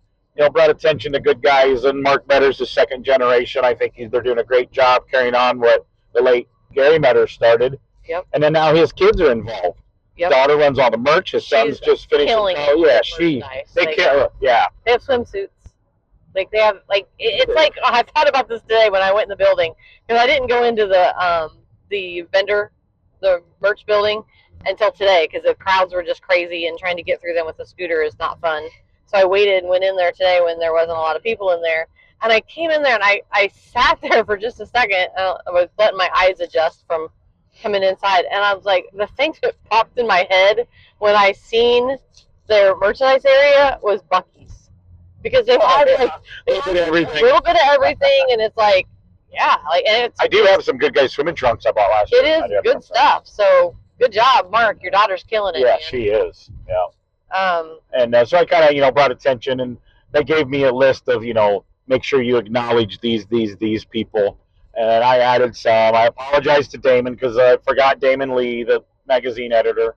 brought attention to Goodguys, and Mark Metters, the second generation. I think they're doing a great job carrying on what the late Gary Metters started. Yep. And then now his kids are involved. Yep. Daughter runs all the merch. His son's just finishing. Oh yeah, they kill. Yeah. They have swimsuits. Like they have it's like I thought about this today when I went in the building because I didn't go into the merch building until today because the crowds were just crazy and trying to get through them with a scooter is not fun. So I waited and went in there today when there wasn't a lot of people in there, and I came in there and I sat there for just a second. I was letting my eyes adjust from coming inside, and I was like, the thing that popped in my head when I seen their merchandise area was Buc-ee's. Because they have a little bit of everything, and it's like, and I do have some Goodguys swimming trunks I bought last year. It is good stuff. So good job, Mark. Your daughter's killing it. Yeah, man. She is. Yeah. And so I kind of brought attention, and they gave me a list of make sure you acknowledge these people, and I added some. I apologize to Damon because I forgot Damon Lee, the magazine editor.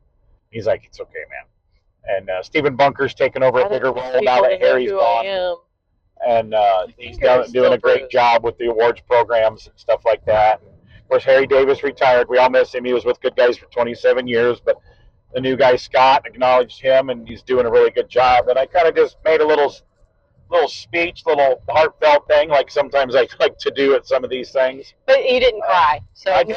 He's like, it's okay, man. And Stephen Bunker's taken over a bigger role now that Harry's gone. And he's doing a great job with the awards programs and stuff like that. And of course, Harry Davis retired. We all miss him. He was with Goodguys for 27 years. But the new guy, Scott, acknowledged him, and he's doing a really good job. And I kind of just made a little speech, little heartfelt thing, like sometimes I like to do at some of these things. But you didn't cry. So I did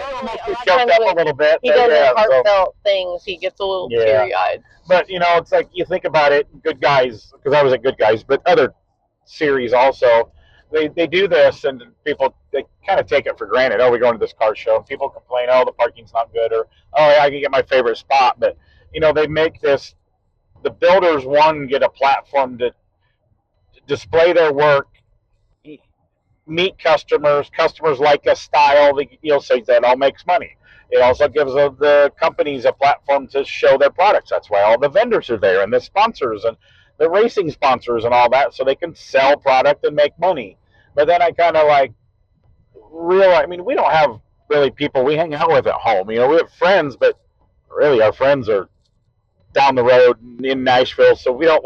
choked up a little bit. He does heartfelt things. He gets a little teary-eyed. But, it's like you think about it, Goodguys, because I was at Goodguys, but other series also, they do this, and people, they kind of take it for granted. Oh, we're going to this car show. And people complain, oh, the parking's not good, or, oh, I can get my favorite spot. But, they make this, the builders, get a platform to display their work, meet customers like a style, say that all makes money. It also gives the companies a platform to show their products. That's why all the vendors are there, and the sponsors and the racing sponsors and all that, so they can sell product and make money. But then I kind of realize, we don't have really people we hang out with at home. We have friends, but really our friends are down the road in Nashville, so we don't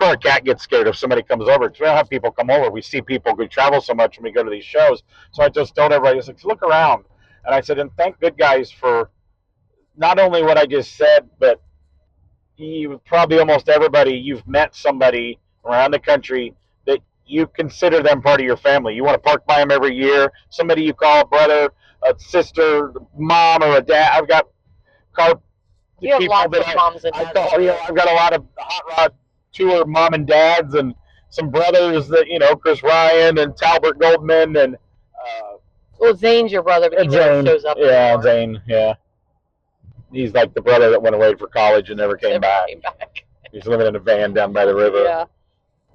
our cat gets scared if somebody comes over because we don't have people come over. We see people who travel so much when we go to these shows. So I just told everybody, look around. And I said, and thank Goodguys for not only what I just said, but you probably almost everybody, you've met somebody around the country that you consider them part of your family. You want to park by them every year. Somebody you call a brother, a sister, mom, or a dad. I've got you have lots of moms and dads. I've got a lot of hot rod tour mom and dads and some brothers that Chris Ryan and Talbert Goldman and Zane's your brother, but he never shows up anymore. Zane, yeah. He's like the brother that went away for college and never came back. He's living in a van down by the river. Yeah.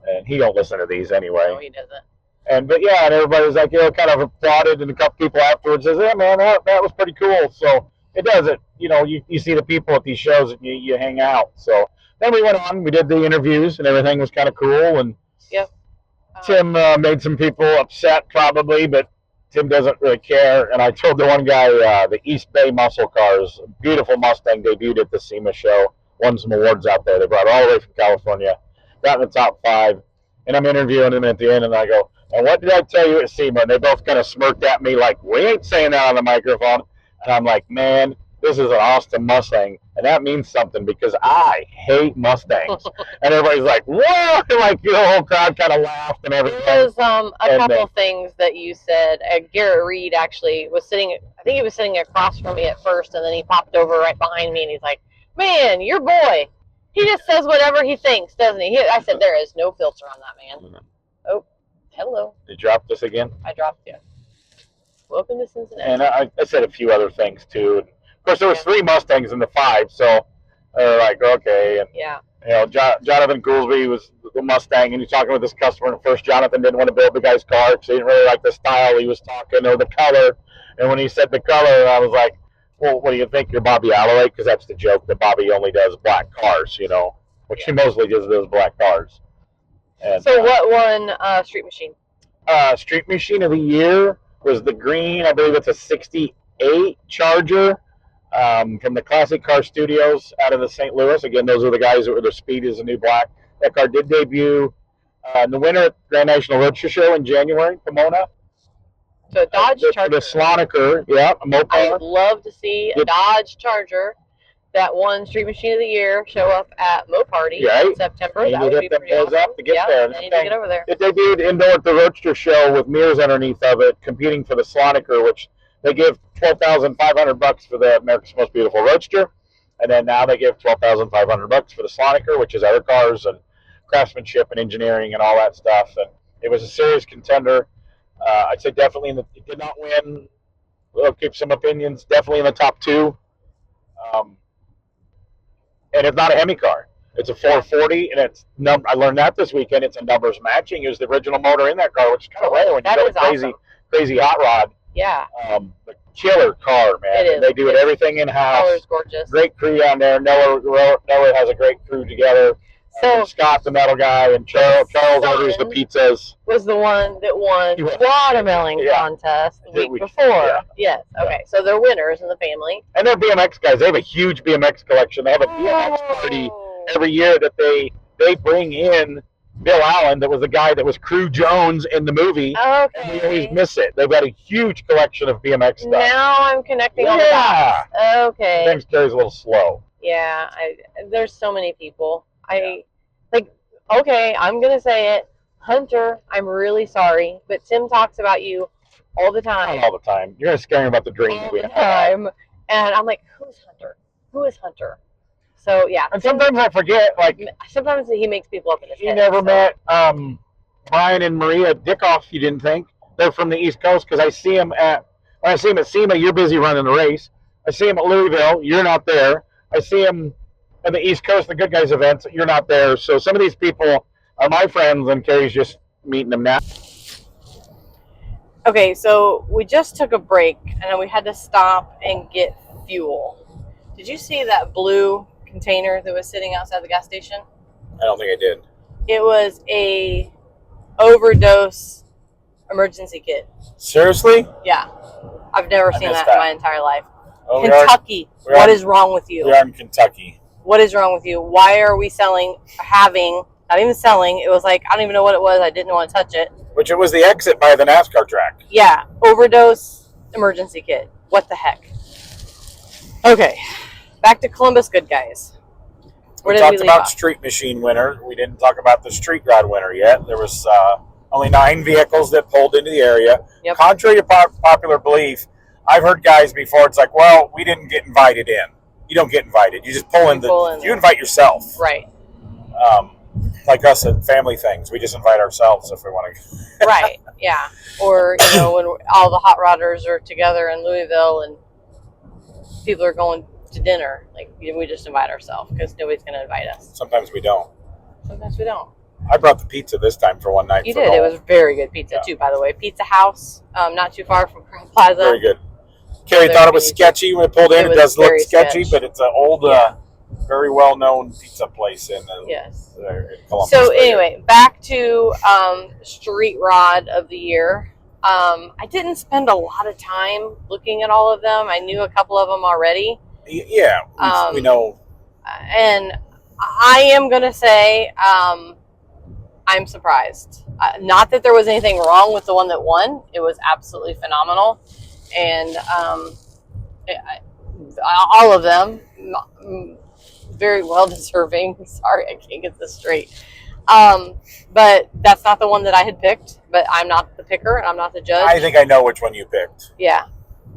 And he don't listen to these anyway. No, he doesn't. But yeah, and everybody was like, kind of applauded, and a couple people afterwards says, "Yeah, man, that was pretty cool." So it does it. You see the people at these shows, and you hang out. So then we went on, we did the interviews, and everything was kind of cool. And Yep. Tim made some people upset, probably, but Tim doesn't really care. And I told the one guy, the East Bay Muscle Cars, beautiful Mustang, debuted at the SEMA show, won some awards out there. They brought it all the way from California, got in the top 5. And I'm interviewing him at the end, and I go, "And what did I tell you at SEMA?" And they both kind of smirked at me like, "We ain't saying that on the microphone." And I'm like, "Man, this is an Austin Mustang, and that means something because I hate Mustangs." And everybody's like, "Whoa!" Like, the whole crowd kind of laughed and everything. There was a couple things that you said. Garrett Reed actually was sitting, I think he was sitting across from me at first, and then he popped over right behind me, and he's like, "Man, your boy, he just says whatever he thinks, doesn't he?" I said, "There is no filter on that man." Oh, hello. You dropped this again? I dropped you. Welcome to Cincinnati. And I said a few other things, too. And of course, there was 3 Mustangs in the 5, so they're like, okay. And, Jonathan Goolsby was the Mustang, and he's talking with this customer. And first, Jonathan didn't want to build the guy's car because he didn't really like the style he was talking or the color. And when he said the color, I was like, "Well, what do you think? You're Bobby Alloway?" Because that's the joke, that Bobby only does black cars, which he mostly just does black cars. And, so what won Street Machine? Street Machine of the Year was the green. I believe it's a 68 Charger from the Classic Car Studios out of the St. Louis. Again, those are the guys that were the Speed is the new black. That car did debut in the winter at Grand National Roadster Show in January, Pomona. So a Dodge Charger. The Sloniker, a Mopar. I'd love to see a Dodge Charger that won Street Machine of the Year show up at Mo Party in September. That would be pretty awesome. Up to get there. I need to get over there. It debuted indoor at the Roadster Show with mirrors underneath of it, competing for the Sloniker, which they give $12,500 for the America's Most Beautiful Roadster, and then now they give $12,500 for the Sloniker, which is other cars and craftsmanship and engineering and all that stuff. And it was a serious contender. I'd say definitely it did not win. We'll keep some opinions. Definitely in the top 2. And it's not a Hemi car. It's a 440, and I learned that this weekend. It's a numbers matching. It was the original motor in that car, which is kind of rare when you go a crazy hot rod. Yeah. The killer car, man. It is. They do everything in house. Color's gorgeous. Great crew down there. Noah has a great crew together. So Scott, the metal guy, and Charles orders the pizzas. Was the one that won the watermelon contest the week before. Yeah. Yes. Okay. Yeah. So they're winners in the family. And they're BMX guys. They have a huge BMX collection. They have a BMX party every year that they bring in Bill Allen, that was the guy that was Crew Jones in the movie. Okay. And we always miss it. They've got a huge collection of BMX stuff. Now I'm connecting all the dots. Okay. Things carries a little slow. Yeah. There's so many people. Okay, I'm going to say it. Hunter, I'm really sorry, but Tim talks about you all the time. Not all the time. You're going to scare him about the dreams we have. Time. And I'm like, who's Hunter? Who is Hunter? So, yeah. And sometimes I forget, sometimes he makes people up in his head. You never met Brian and Maria Dickoff, you didn't think? They're from the East Coast, because when I see him at SEMA, you're busy running the race. I see him at Louisville, you're not there. I see him at the East Coast, the Goodguys events, you're not there. So some of these people are my friends, and Carrie's just meeting them now. Okay, so we just took a break, and then we had to stop and get fuel. Did you see that blue container that was sitting outside the gas station? I don't think I did. It was a overdose emergency kit. Seriously? Yeah. I've never seen that in my entire life. Oh, Kentucky. What is wrong with you? We are in Kentucky. What is wrong with you? Why are we not even selling, it was like, I don't even know what it was. I didn't want to touch it. Which it was the exit by the NASCAR track. Yeah. Overdose emergency kit. What the heck? Okay. Back to Columbus Goodguys. We talked about Street Machine winner. We didn't talk about the Street Rod winner yet. There was only 9 vehicles that pulled into the area. Yep. Contrary to popular belief, I've heard guys before, it's like, well, we didn't get invited in. You don't get invited. You just pull in. You invite yourself. Right. Like us at family things. We just invite ourselves if we want to. Right. Yeah. Or, when all the hot rodders are together in Louisville and people are going to dinner, we just invite ourselves because nobody's going to invite us. Sometimes we don't. Sometimes we don't. I brought the pizza this time for one night. You did. It was very good pizza too, by the way. Pizza House, not too far from Crown Plaza. Very good. Carrie thought it was sketchy when it pulled in. It does look sketchy, but it's an old, very well-known pizza place in Columbus. So anyway, back to Street Rod of the Year. I didn't spend a lot of time looking at all of them. I knew a couple of them already. Yeah, we know. And I am going to say I'm surprised. Not that there was anything wrong with the one that won. It was absolutely phenomenal. And all of them, very well deserving. Sorry, I can't get this straight. But that's not the one that I had picked. But I'm not the picker, and I'm not the judge. I think I know which one you picked. Yeah.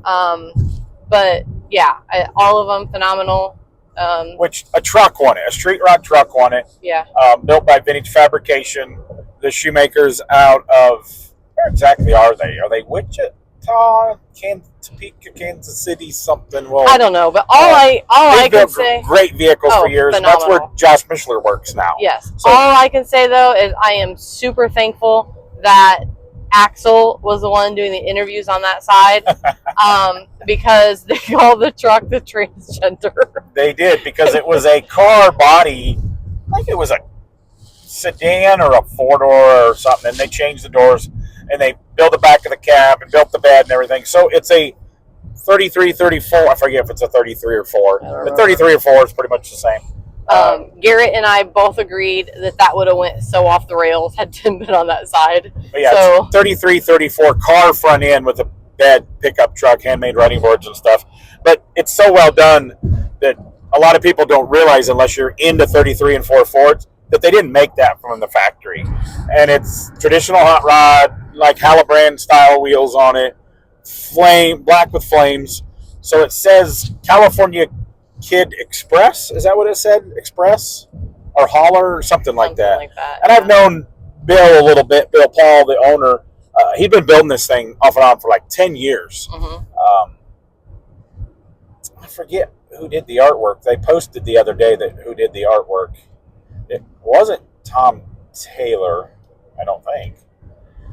But yeah, all of them phenomenal. Which a truck won it. A Street Rod truck won it. Yeah. Built by Vintage Fabrication. The shoemakers out of, where exactly are they? Are they Wichita, Topeka, Kansas City, something? Well, I don't know, but all I can say, great vehicles for years. Phenomenal. That's where Josh Mishler works now. Yes. So, all I can say though is I am super thankful that Axel was the one doing the interviews on that side, because they called the truck the transgender. They did, because it was a car body, like it was a sedan or a four-door or something, and they changed the doors, and they built the back of the cab and built the bed and everything. So it's a 33, 34, I forget if it's a 33 or 4. The 33 or 4 is pretty much the same. Garrett and I both agreed that would have went so off the rails had Tim been on that side. But yeah, so, 33, 34 car front end with a bed, pickup truck, handmade running boards and stuff. But it's so well done that a lot of people don't realize, unless you're into 33 and 4 Fords, that they didn't make that from the factory. And it's traditional hot rod, like Halabrand style wheels on it, black with flames. So it says California Kid Express. Is that what it said? Express or Holler or something like that. And I've known Bill a little bit, Bill Paul, the owner. He'd been building this thing off and on for like 10 years. Mm-hmm. I forget who did the artwork. They posted the other day who did the artwork. It wasn't Tom Taylor, I don't think.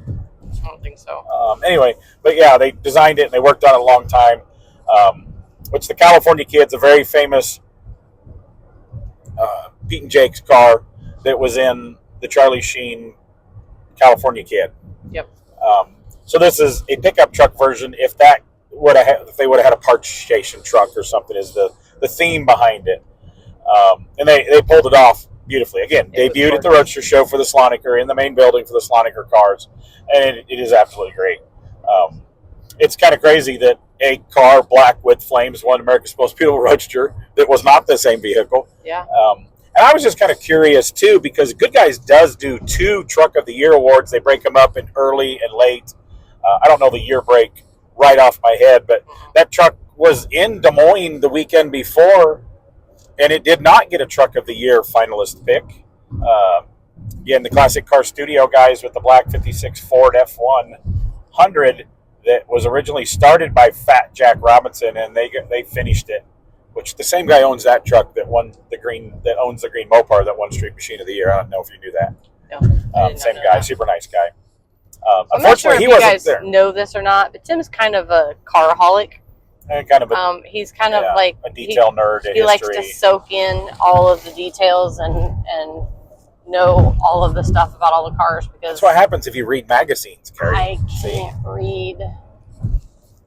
I don't think so. Anyway, but yeah, they designed it and they worked on it a long time. Which the California Kid's a very famous Pete and Jake's car that was in the Charlie Sheen California Kid. Yep. So this is a pickup truck version. If they would have had a parts station truck or something, is the theme behind it. And they pulled it off beautifully. Again, debuted at the Roadster Show for the Sloniker, in the main building for the Sloniker cars, and it is absolutely great. It's kind of crazy that a car black with flames won America's Most Beautiful Roadster that was not the same vehicle. Yeah. And I was just kind of curious, too, because Goodguys does do 2 Truck of the Year awards. They break them up in early and late. I don't know the year break right off my head, but that truck was in Des Moines the weekend before, and it did not get a Truck of the Year finalist pick. Again, the Classic Car Studio guys with the black 56 Ford F100 that was originally started by Fat Jack Robinson, and they finished it. Which the same guy owns that truck that owns the green Mopar that won Street Machine of the Year. I don't know if you knew that. No, same guy, super nice guy. I'm not sure if you guys know this or not, but Tim's kind of a caraholic. And kind of a, he's kind of like a detail nerd. He likes to soak in all of the details and know all of the stuff about all the cars, because that's what happens if you read magazines, Carrie. I can't read.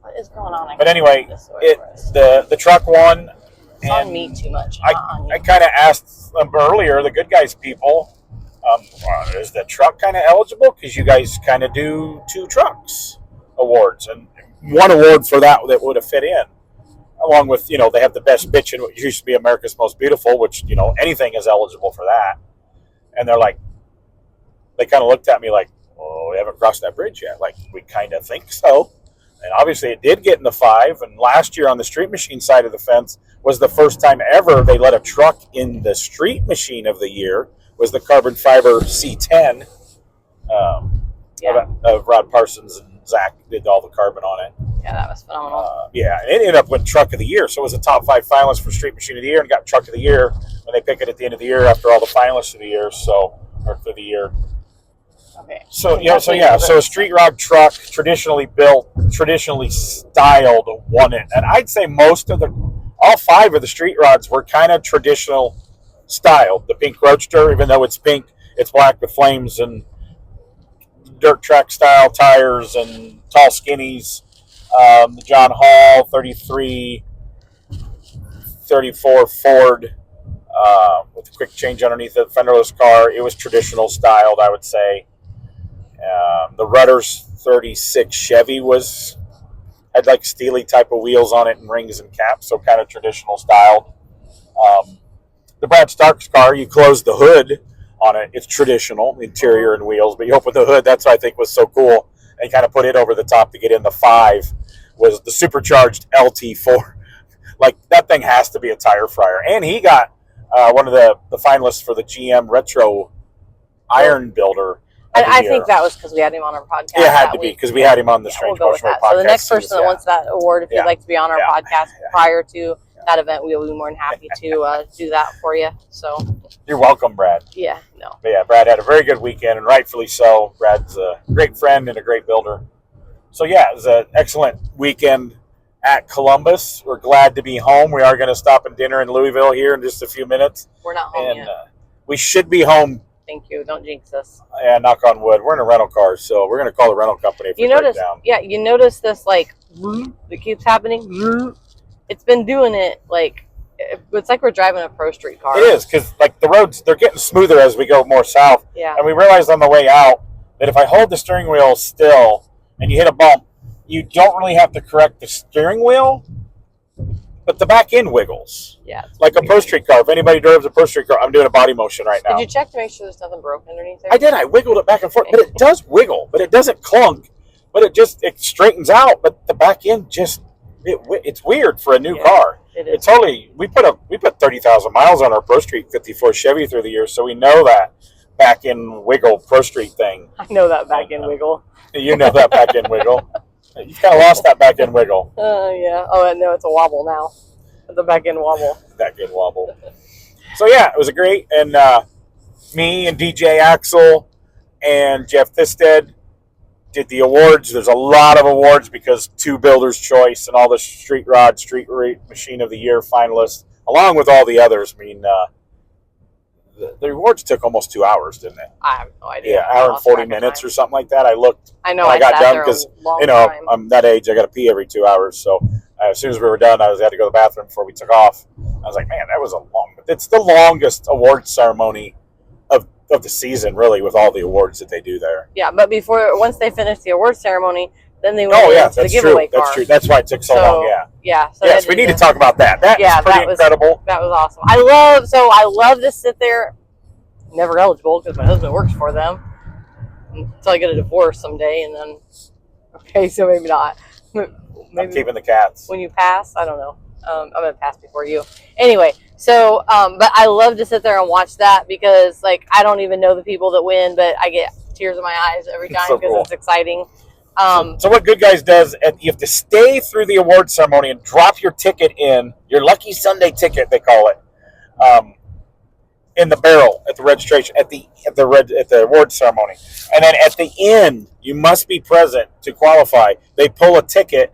What is going on? But anyway, the truck won. It's on me too much. I kind of asked them earlier, the Goodguys people, is the truck kind of eligible? Because you guys kind of do 2 trucks awards, and one award for that would have fit in. Along with, they have the best bitch in what used to be America's Most Beautiful, which, anything is eligible for that. And they're like, they kind of looked at me like, oh, we haven't crossed that bridge yet. Like, we kind of think so. And obviously it did get in the 5. And last year on the Street Machine side of the fence was the first time ever they let a truck in the Street Machine of the Year, was the carbon fiber C10 of Rod Parsons, and Zach did all the carbon on it. Yeah, that was phenomenal. Yeah, and it ended up with Truck of the Year. So it was a top 5 finalist for Street Machine of the Year, and got Truck of the Year when they pick it at the end of the year after all the finalists of the year. So or for the year. Okay. So a street rod truck, traditionally built, traditionally styled, won it. And I'd say all 5 of the street rods were kind of traditional styled. The pink Roadster, even though it's pink, it's black with flames and dirt track style tires and tall skinnies. The John Hall 33, 34 Ford with a quick change underneath the fenderless car. It was traditional styled, I would say. The Rudders 36 Chevy had like steely type of wheels on it and rings and caps, so kind of traditional styled. The Brad Starks car, you close the hood on it. It's traditional interior and wheels, but you open the hood. That's what I think was so cool. And kind of put it over the top to get in. The 5 was the supercharged LT4. Like, that thing has to be a tire fryer. And he got one of the finalists for the GM Retro Iron Builder. I think that was because we had him on our podcast. Yeah, it had to be because we had him on the Strange Motion podcast. So the next person that wants that award, if you'd like to be on our podcast prior to that event, we will be more than happy to do that for you. So you're welcome, Brad. Yeah, no. But yeah, Brad had a very good weekend, and rightfully so. Brad's a great friend and a great builder. So yeah, it was an excellent weekend at Columbus. We're glad to be home. We are going to stop and dinner in Louisville here in just a few minutes. We're not home yet. We should be home. Thank you. Don't jinx us. Yeah, knock on wood. We're in a rental car, so we're going to call the rental company if we break down. Yeah, you notice this, like, that keeps happening? It's been doing it, like, it's like we're driving a Pro Street car. It is, because, like, the roads, they're getting smoother as we go more south. Yeah. And we realized on the way out that if I hold the steering wheel still and you hit a bump, you don't really have to correct the steering wheel, but the back end wiggles. Yeah. Like a Pro Street car. If anybody drives a Pro Street car, I'm doing a body motion right now. Did you check to make sure there's nothing broken underneath there? I did. I wiggled it back and forth, but it does wiggle, but it doesn't clunk, but it straightens out, but the back end it's weird for a new car. It is. It's totally, we put 30,000 miles on our Pro Street 54 Chevy through the years, so we know that back end wiggle Pro Street thing. I know that back end wiggle. You know that back end wiggle. You've kind of lost that back end wiggle. Yeah. Oh, no, it's a wobble now. It's a back end wobble. Back end wobble. So yeah, it was a great, and me and DJ Axel and Jeff Thisted did the awards. There's a lot of awards because 2 Builder's Choice and all the Street Machine of the Year finalists, along with all the others. I mean, the awards took almost 2 hours, didn't it? I have no idea. Yeah, hour and 40 minutes or something like that. I looked. I know. I got done because I'm that age. I got to pee every 2 hours. So as soon as we were done, I had to go to the bathroom before we took off. I was like, man, that was a long. It's the longest award ceremony of the season, really, with all the awards that they do there. Yeah, but once they finished the award ceremony, then they went into the giveaway car. That's true. That's why it took so long. Yeah. Yeah. So yes, we need to talk about that. That is pretty incredible. That was awesome. I love to sit there. Never eligible because my husband works for them until I get a divorce someday, and then so maybe not. Maybe I'm keeping the cats. When you pass, I don't know. I'm gonna pass before you. Anyway, so but I love to sit there and watch that because like I don't even know the people that win, but I get tears in my eyes every time because it's exciting. So what Goodguys does, you have to stay through the award ceremony and drop your ticket in, your Lucky Sunday ticket, they call it, in the barrel at the registration, at the award ceremony. And then at the end, you must be present to qualify. They pull a ticket,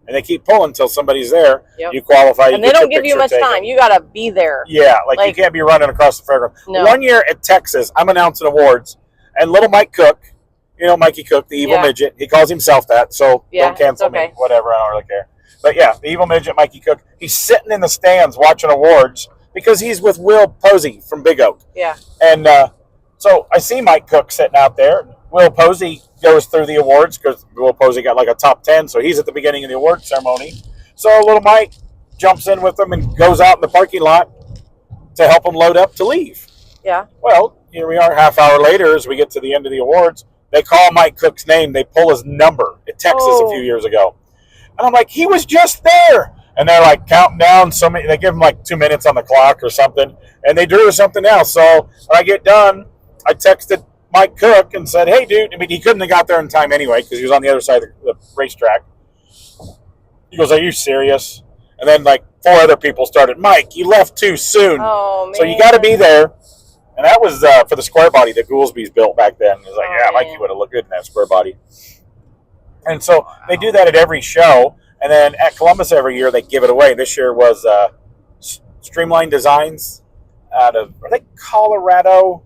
and they keep pulling until somebody's there. Yep. You qualify. And they don't give you much time. You got to be there. Yeah, like you can't be running across the fairground. No. One year at Texas, I'm announcing awards, and little Mike Cook, you know Mikey Cook, the evil midget, he calls himself that, so don't cancel me, whatever, I don't really care. But yeah, the evil midget, Mikey Cook, he's sitting in the stands watching awards because he's with Will Posey from Big Oak. Yeah. And so I see Mike Cook sitting out there. Will Posey goes through the awards because Will Posey got like a top 10, so he's at the beginning of the award ceremony. So little Mike jumps in with him and goes out in the parking lot to help him load up to leave. Yeah. Well, here we are half hour later as we get to the end of the awards. They call Mike Cook's name. They pull his number at Texas a few years ago. And I'm like, he was just there. And they're like counting down. They give him like 2 minutes on the clock or something. And they drew something else. So when I get done, I texted Mike Cook and said, hey, dude. I mean, he couldn't have got there in time anyway because he was on the other side of the racetrack. He goes, are you serious? And then like 4 other people started, Mike, you left too soon. Oh, man. So you got to be there. And that was for the square body that Goolsby's built back then. It was like, yeah, Mikey would have looked good in that square body. And so they do that at every show. And then at Columbus every year, they give it away. This year was Streamline Designs out of, are they Colorado?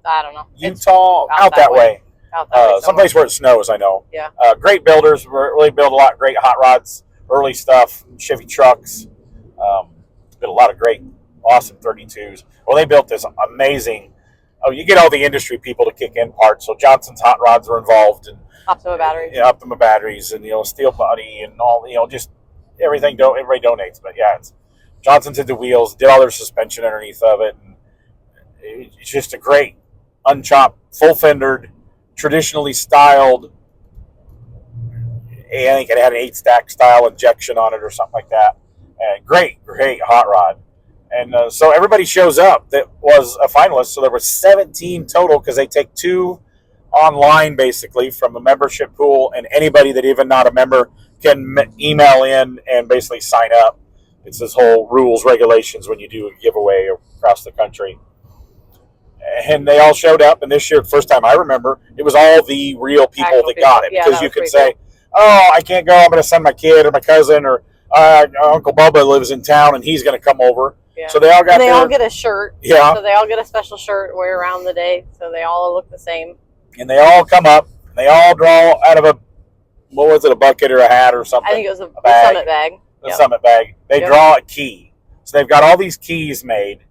I don't know. Utah? Out that way. Out that way someplace where it snows, I know. Yeah. Great builders. Really build a lot of great hot rods, early stuff, Chevy trucks. Built a lot of great, awesome 32s. Well, they built this amazing, you get all the industry people to kick in parts. So Johnson's hot rods were involved. And Optima batteries. Yeah, Optima batteries and, steel body and all, just everything. Everybody donates. But yeah, Johnson's did the wheels, did all their suspension underneath of it. And it's just a great, unchopped, full fendered, traditionally styled. I think it had an 8-stack style injection on it or something like that. And great hot rod. And so everybody shows up that was a finalist. So there were 17 total because they take 2 online basically from a membership pool, and anybody that even not a member can email in and basically sign up. It's this whole rules, regulations when you do a giveaway across the country. And they all showed up, and this year, first time I remember, it was all the real people that got it. Because you could say, oh, I can't go, I'm going to send my kid or my cousin, or Uncle Bubba lives in town and he's going to come over. Yeah. So they all got all get a shirt. Yeah. So they all get a special shirt to wear around the day, so they all look the same. And they all come up, and they all draw out of a bucket or a hat or something? I think it was a bag, summit bag. The summit bag. They draw a key. So they've got all these keys made,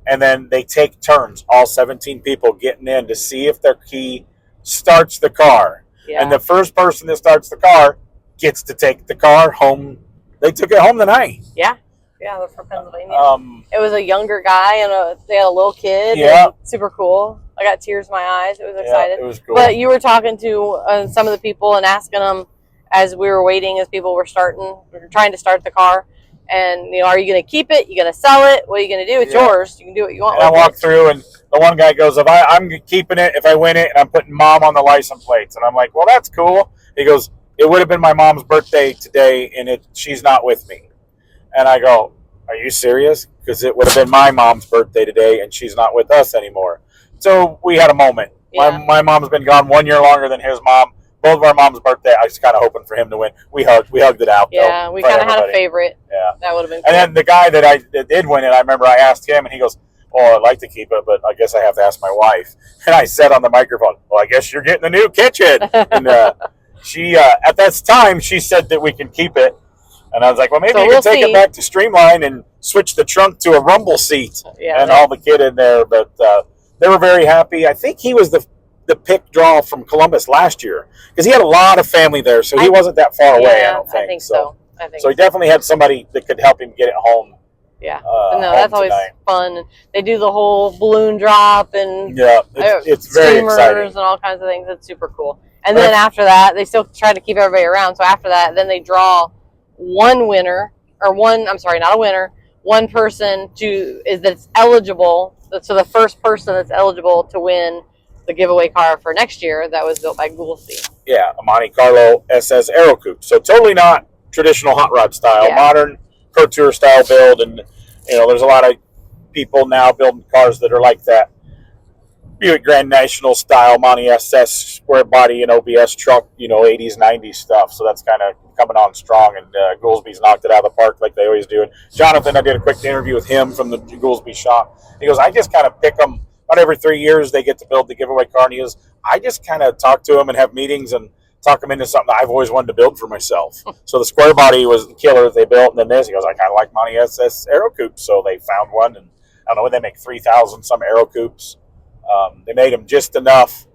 and then they take turns, all 17 people getting in to see if their key starts the car. Yeah. And the first person that starts the car gets to take the car home. They took it home tonight. Yeah. Yeah, they're from Pennsylvania. It was a younger guy, and they had a little kid. Yeah. Super cool. I got tears in my eyes. It was excited. Yeah, it was cool. But you were talking to some of the people and asking them as we were waiting, as people were trying to start the car. And, are you going to keep it? You going to sell it? What are you going to do? It's yours. You can do what you want with it. I walked through, and the one guy goes, I'm keeping it if I win it, and I'm putting Mom on the license plates. And I'm like, well, that's cool. He goes, it would have been my mom's birthday today, and she's not with me. And I go, are you serious? Because it would have been my mom's birthday today, and she's not with us anymore. So we had a moment. Yeah. My mom's been gone 1 year longer than his mom. Both of our mom's birthday, I was kind of hoping for him to win. We hugged it out. Yeah, we kind of had a favorite. Yeah, that would have been cool. And then the guy that did win it, I remember I asked him, and he goes, "Oh, I'd like to keep it, but I guess I have to ask my wife." And I said on the microphone, "Well, I guess you're getting a new kitchen." And she, at that time, she said that we can keep it. And I was like, well, maybe you can take it back to Streamline and switch the trunk to a rumble seat and all the kid in there. But they were very happy. I think he was the pick draw from Columbus last year because he had a lot of family there, so he wasn't that far away, I don't think. I think so. So he definitely had somebody that could help him get it home. Yeah. No, that's always fun. They do the whole balloon drop and it's very exciting. And all kinds of things. It's super cool. And then after that, they still try to keep everybody around. So after that, then they draw one person that's eligible. So the first person that's eligible to win the giveaway car for next year that was built by Goolsby. Yeah, a Monte Carlo SS Aero Coupe. So totally not traditional hot rod style, modern Pro Tour style build. And, there's a lot of people now building cars that are like that. Buick Grand National style Monte SS square body and OBS truck, 80s, 90s stuff. So that's kind of coming on strong, and Goolsby's knocked it out of the park like they always do. And Jonathan, I did a quick interview with him from the Goolsby shop. He goes, I just kind of pick them about every 3 years. They get to build the giveaway car, and he goes, I just kind of talk to them and have meetings and talk them into something I've always wanted to build for myself. So the square body was the killer that they built, and then this, he goes, I kind of like Monte SS Aero Coupes. So they found one, and I don't know, they make 3,000 some Aero Coupes. They made them just enough.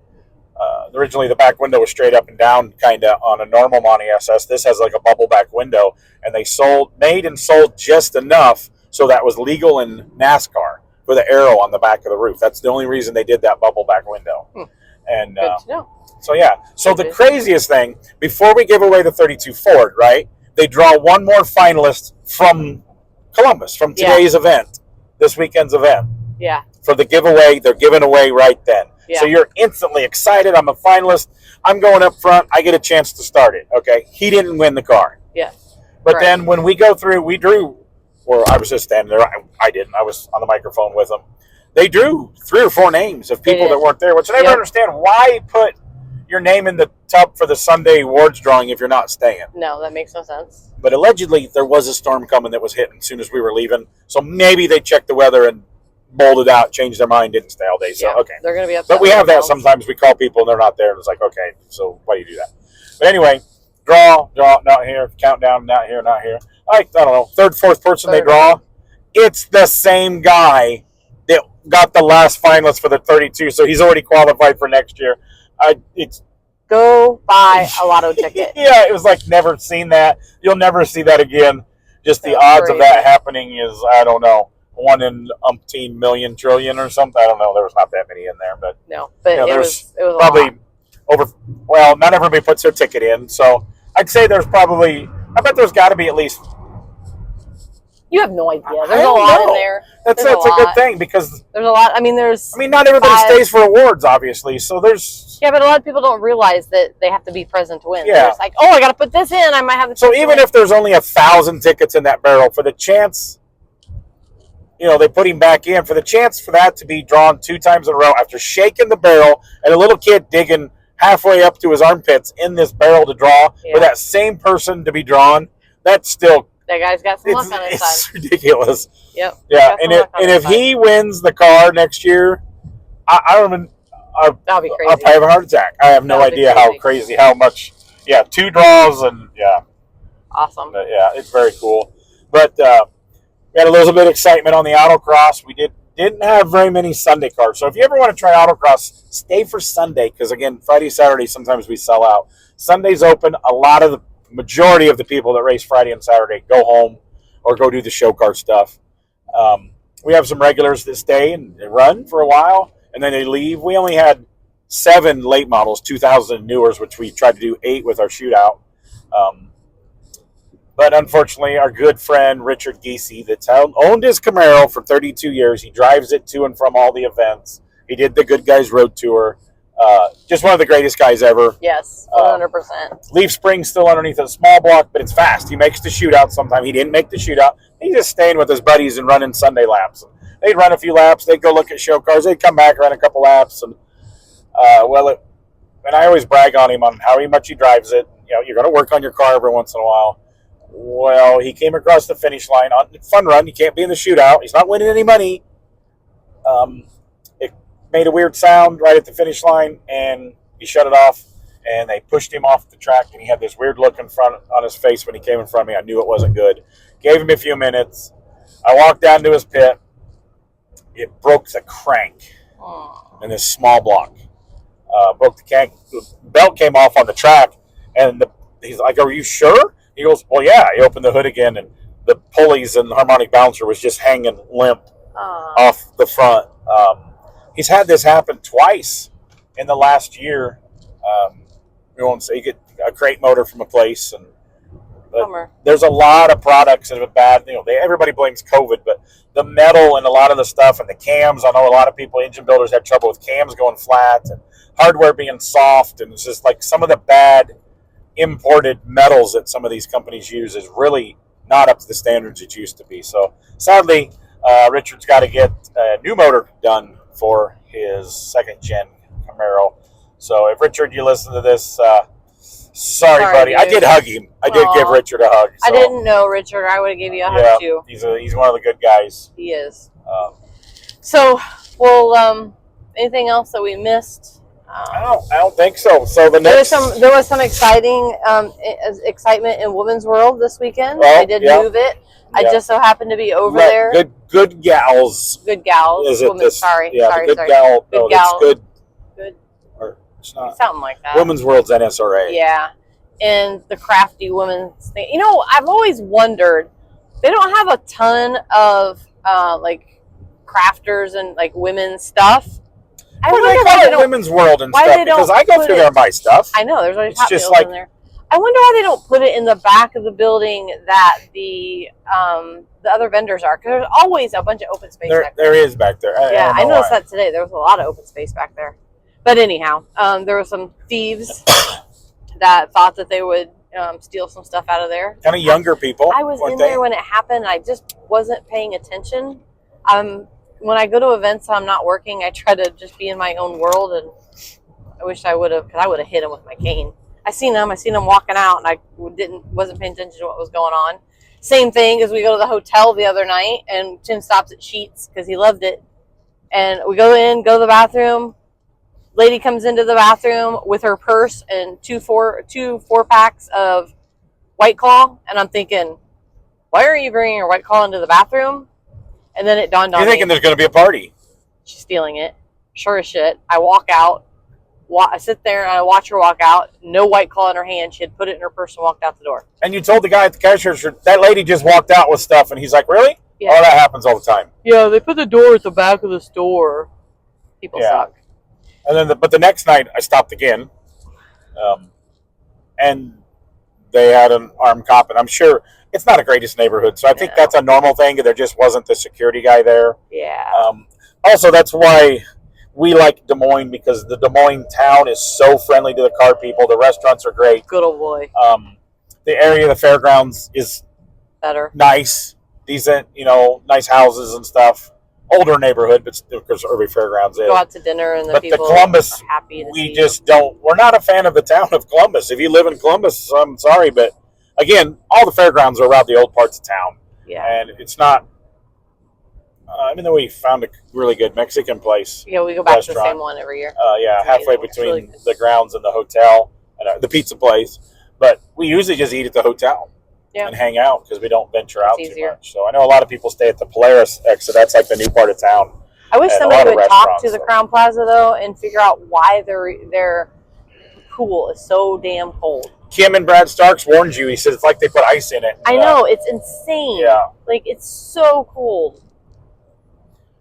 Originally, the back window was straight up and down, kind of on a normal Monte SS. This has like a bubble back window, and they made and sold just enough so that was legal in NASCAR for the arrow on the back of the roof. That's the only reason they did that bubble back window. And good to know. So yeah. So the craziest thing, before we give away the 32 Ford, right? They draw one more finalist from Columbus, from today's event, this weekend's event. Yeah. For the giveaway, they're giving away right then. Yeah. So you're instantly excited. I'm a finalist. I'm going up front. I get a chance to start it. Okay. He didn't win the car. Yes. But then when we go through, we drew, or I was just standing there. I didn't. I was on the microphone with him. they drew 3 or 4 names of people that weren't there, which I never understand. Why put your name in the tub for the Sunday awards drawing if you're not staying? No, that makes no sense. But allegedly, there was a storm coming that was hitting as soon as we were leaving. So maybe they checked the weather and bolted out, changed their mind, didn't stay all day. So, okay. They're going to be upset. But we have that sometimes. We call people and they're not there. And it's like, okay, so why do you do that? But anyway, draw, not here. Countdown, not here, not here. I don't know. Third, fourth person they draw. It's the same guy that got the last finalist for the 32. So he's already qualified for next year. Go buy a lotto ticket. Yeah, it was like never seen that. You'll never see that again. Just the odds of that happening is, I don't know, 1 in umpteen million trillion or something. I don't know. There was not that many in there, but no, but it was probably over. Well, not everybody puts their ticket in, so I'd say there's probably. I bet there's got to be at least. You have no idea. There's a lot in there. That's a good thing because there's a lot. I mean, not everybody stays for awards, obviously. So there's. Yeah, but a lot of people don't realize that they have to be present to win. Yeah. They're just like, oh, I got to put this in. I might have. So even if there's only 1,000 tickets in that barrel, for the chance, they put him back in, for the chance for that to be drawn 2 times in a row after shaking the barrel and a little kid digging halfway up to his armpits in this barrel to draw, for that same person to be drawn, that's still. That guy's got some luck on his side. It's ridiculous. Yep. Yeah, and if he wins the car next year, I don't even. That'll be crazy. I'll probably have a heart attack. I have no idea how much. Yeah, 2 draws and Awesome. But yeah, it's very cool. But we had a little bit of excitement on the autocross. We didn't have very many Sunday cars. So if you ever want to try autocross, stay for Sunday because again, Friday, Saturday, sometimes we sell out. Sunday's open. A lot of the majority of the people that race Friday and Saturday go home or go do the show car stuff. We have some regulars that stay and they run for a while and then they leave. We only had 7 late models, 2000 newers, which we tried to do 8 with our shootout. But unfortunately, our good friend Richard Giese, that's owned his Camaro for 32 years. He drives it to and from all the events. He did the Goodguys Road Tour. Just one of the greatest guys ever. Yes, 100%. Leaf spring's still underneath a small block, but it's fast. He makes the shootout sometime. He didn't make the shootout. He's just staying with his buddies and running Sunday laps. They'd run a few laps. They'd go look at show cars. They'd come back, run a couple laps. And and I always brag on him on how much he drives it. You're going to work on your car every once in a while. Well, he came across the finish line on fun run. He can't be in the shootout. He's not winning any money. It made a weird sound right at the finish line, and he shut it off, and they pushed him off the track, and he had this weird look on his face when he came in front of me. I knew it wasn't good. Gave him a few minutes. I walked down to his pit. It broke the crank in this small block. Broke the crank. The belt came off on the track, and he's like, "Are you sure?" He goes, "Well, yeah." He opened the hood again, and the pulleys and the harmonic balancer was just hanging limp off the front. He's had this happen twice in the last year. We won't say, you get a crate motor from a place, but there's a lot of products that are bad. Everybody blames COVID, but the metal and a lot of the stuff and the cams. I know a lot of people, engine builders, had trouble with cams going flat and hardware being soft, and it's just like some of the bad imported metals that some of these companies use is really not up to the standards it used to be. So sadly, Richard's got to get a new motor done for his 2nd gen Camaro. So if Richard, you listen to this, sorry buddy. Dude. I did hug him. I did give Richard a hug. So. I didn't know Richard. I would have given you a hug too. He's one of the good guys. He is. Anything else that we missed? I don't think so. So the next there was some exciting excitement in Women's World this weekend. They did move it. I just so happened to be over there. Good gals. Good gals. Is it women, this? Sorry. Yeah, sorry. Good gal. Good no, gal. Good. Or it's not. Something like that. Women's World's NSRA. Yeah, and the crafty women's thing. I've always wondered. They don't have a ton of crafters and women's stuff. I wonder why they don't Women's World and stuff because I go through there and buy stuff. I know there's always Hot Wheels in there. I wonder why they don't put it in the back of the building that the other vendors are, because there's always a bunch of open space back there. There is back there. I noticed that today. There was a lot of open space back there. But anyhow, there were some thieves that thought that they would steal some stuff out of there. Kind of younger people. I was in there when it happened. I just wasn't paying attention. when I go to events, I'm not working. I try to just be in my own world, and I wish I would have, because I would have hit him with my cane. I seen him walking out, and I wasn't paying attention to what was going on. Same thing as we go to the hotel the other night, and Tim stops at Sheets because he loved it, and we go to the bathroom. Lady comes into the bathroom with her purse and two four packs of White Claw, and I'm thinking, why are you bringing your White Claw into the bathroom? And then it dawned on me. You're thinking there's going to be a party. She's stealing it. Sure as shit. I walk out. I sit there and I watch her walk out. No White Claw in her hand. She had put it in her purse and walked out the door. And you told the guy at the cash register, that lady just walked out with stuff, and he's like, really? Yeah. Oh, that happens all the time. Yeah, they put the door at the back of the store. People suck. And then, but the next night, I stopped again, and they had an armed cop, and I'm sure it's not the greatest neighborhood, so I think that's a normal thing. There just wasn't the security guy there. Yeah. Also, that's why we like Des Moines, because the Des Moines town is so friendly to the car people. The restaurants are great. Good old boy. The area of the fairgrounds is better, nice, decent, nice houses and stuff. Older neighborhood, but of course, every fairgrounds is. Go out to dinner, and but people the Columbus, are happy to see just don't. We're not a fan of the town of Columbus. If you live in Columbus, I'm sorry, but again, all the fairgrounds are around the old parts of town. Yeah, and it's not. Even though we found a really good Mexican place. Yeah, we go back to the same one every year. Halfway between the grounds and the hotel and the pizza place. But we usually just eat at the hotel. Yeah. And hang out because we don't venture out too much. So I know a lot of people stay at the Polaris exit. That's like the new part of town. I wish somebody would talk to the Crown Plaza though and figure out why their pool is so damn cold. Kim and Brad Starks warned you. He said it's like they put ice in it. I know, it's insane. Yeah, like it's so cold.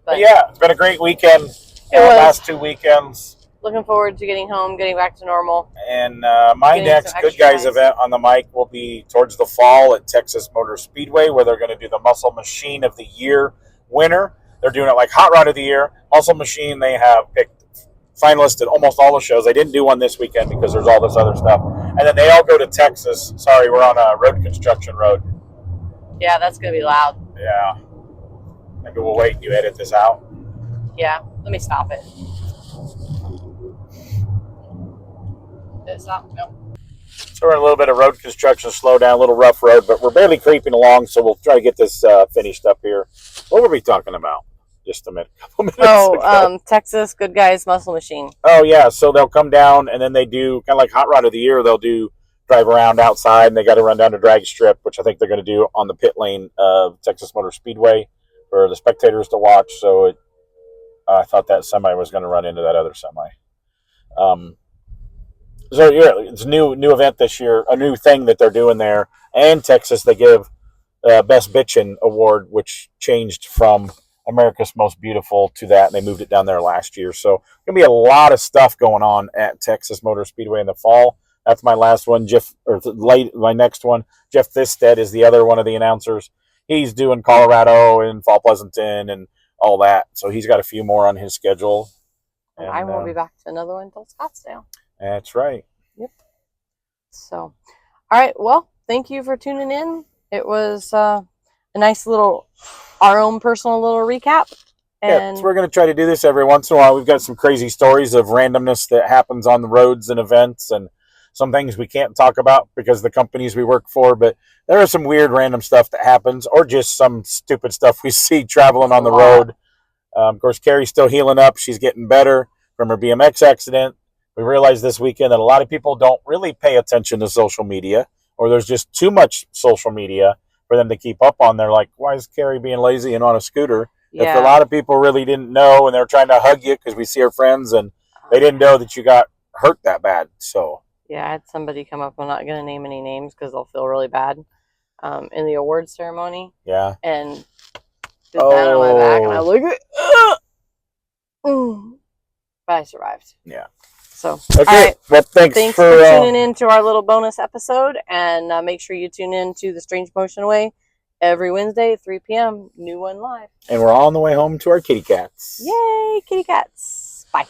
But yeah, it's been a great weekend. Last 2 weekends. Looking forward to getting home, getting back to normal. And my next Good Guys event on the mic will be towards the fall at Texas Motor Speedway, where they're going to do the Muscle Machine of the Year winner. They're doing it like Hot Rod of the Year. Muscle Machine, they have picked finalists at almost all the shows. They didn't do one this weekend because there's all this other stuff. And then they all go to Texas. Sorry, we're on a road construction road. Yeah, that's going to be loud. Yeah. Maybe we'll wait and you edit this out. Yeah, let me stop it. Did it stop? No. So we're in a little bit of road construction, slow down, a little rough road, but we're barely creeping along, so we'll try to get this finished up here. What were we talking about? Just a couple minutes ago. Texas Good Guys Muscle Machine. Oh, yeah, so they'll come down, and then they do, kind of like Hot Rod of the Year, they'll do drive around outside, and they got to run down to drag strip, which I think they're going to do on the pit lane of Texas Motor Speedway for the spectators to watch, so I thought that semi was going to run into that other semi. So yeah, it's a new event this year, a new thing that they're doing there. And Texas, they give Best Bitchin' Award, which changed from America's Most Beautiful to that, and they moved it down there last year. So going to be a lot of stuff going on at Texas Motor Speedway in the fall. That's my last one. My next one, Jeff Thisted is the other one of the announcers. He's doing Colorado and Fall Pleasanton and all that. So he's got a few more on his schedule. And I won't be back to another one until Scottsdale. That's right. Yep. So, all right. Well, thank you for tuning in. It was a nice little, our own personal little recap. And so we're going to try to do this every once in a while. We've got some crazy stories of randomness that happens on the roads and events, and some things we can't talk about because of the companies we work for. But there is some weird random stuff that happens, or just some stupid stuff we see traveling on the road. Of course, Carrie's still healing up. She's getting better from her BMX accident. We realized this weekend that a lot of people don't really pay attention to social media, or there's just too much social media for them to keep up on. They're like, why is Carrie being lazy and on a scooter? Yeah. If a lot of people really didn't know, and they're trying to hug you because we see our friends, and they didn't know that you got hurt that bad. So yeah, I had somebody come up. I'm not going to name any names because they'll feel really bad in the awards ceremony. Yeah. And just down on my back, and I look at but I survived. Yeah. So, okay. Right. Well, thanks for tuning in to our little bonus episode. And make sure you tune in to The Strange Motion Way every Wednesday at 3 p.m. New one live. And we're all on the way home to our kitty cats. Yay, kitty cats. Bye.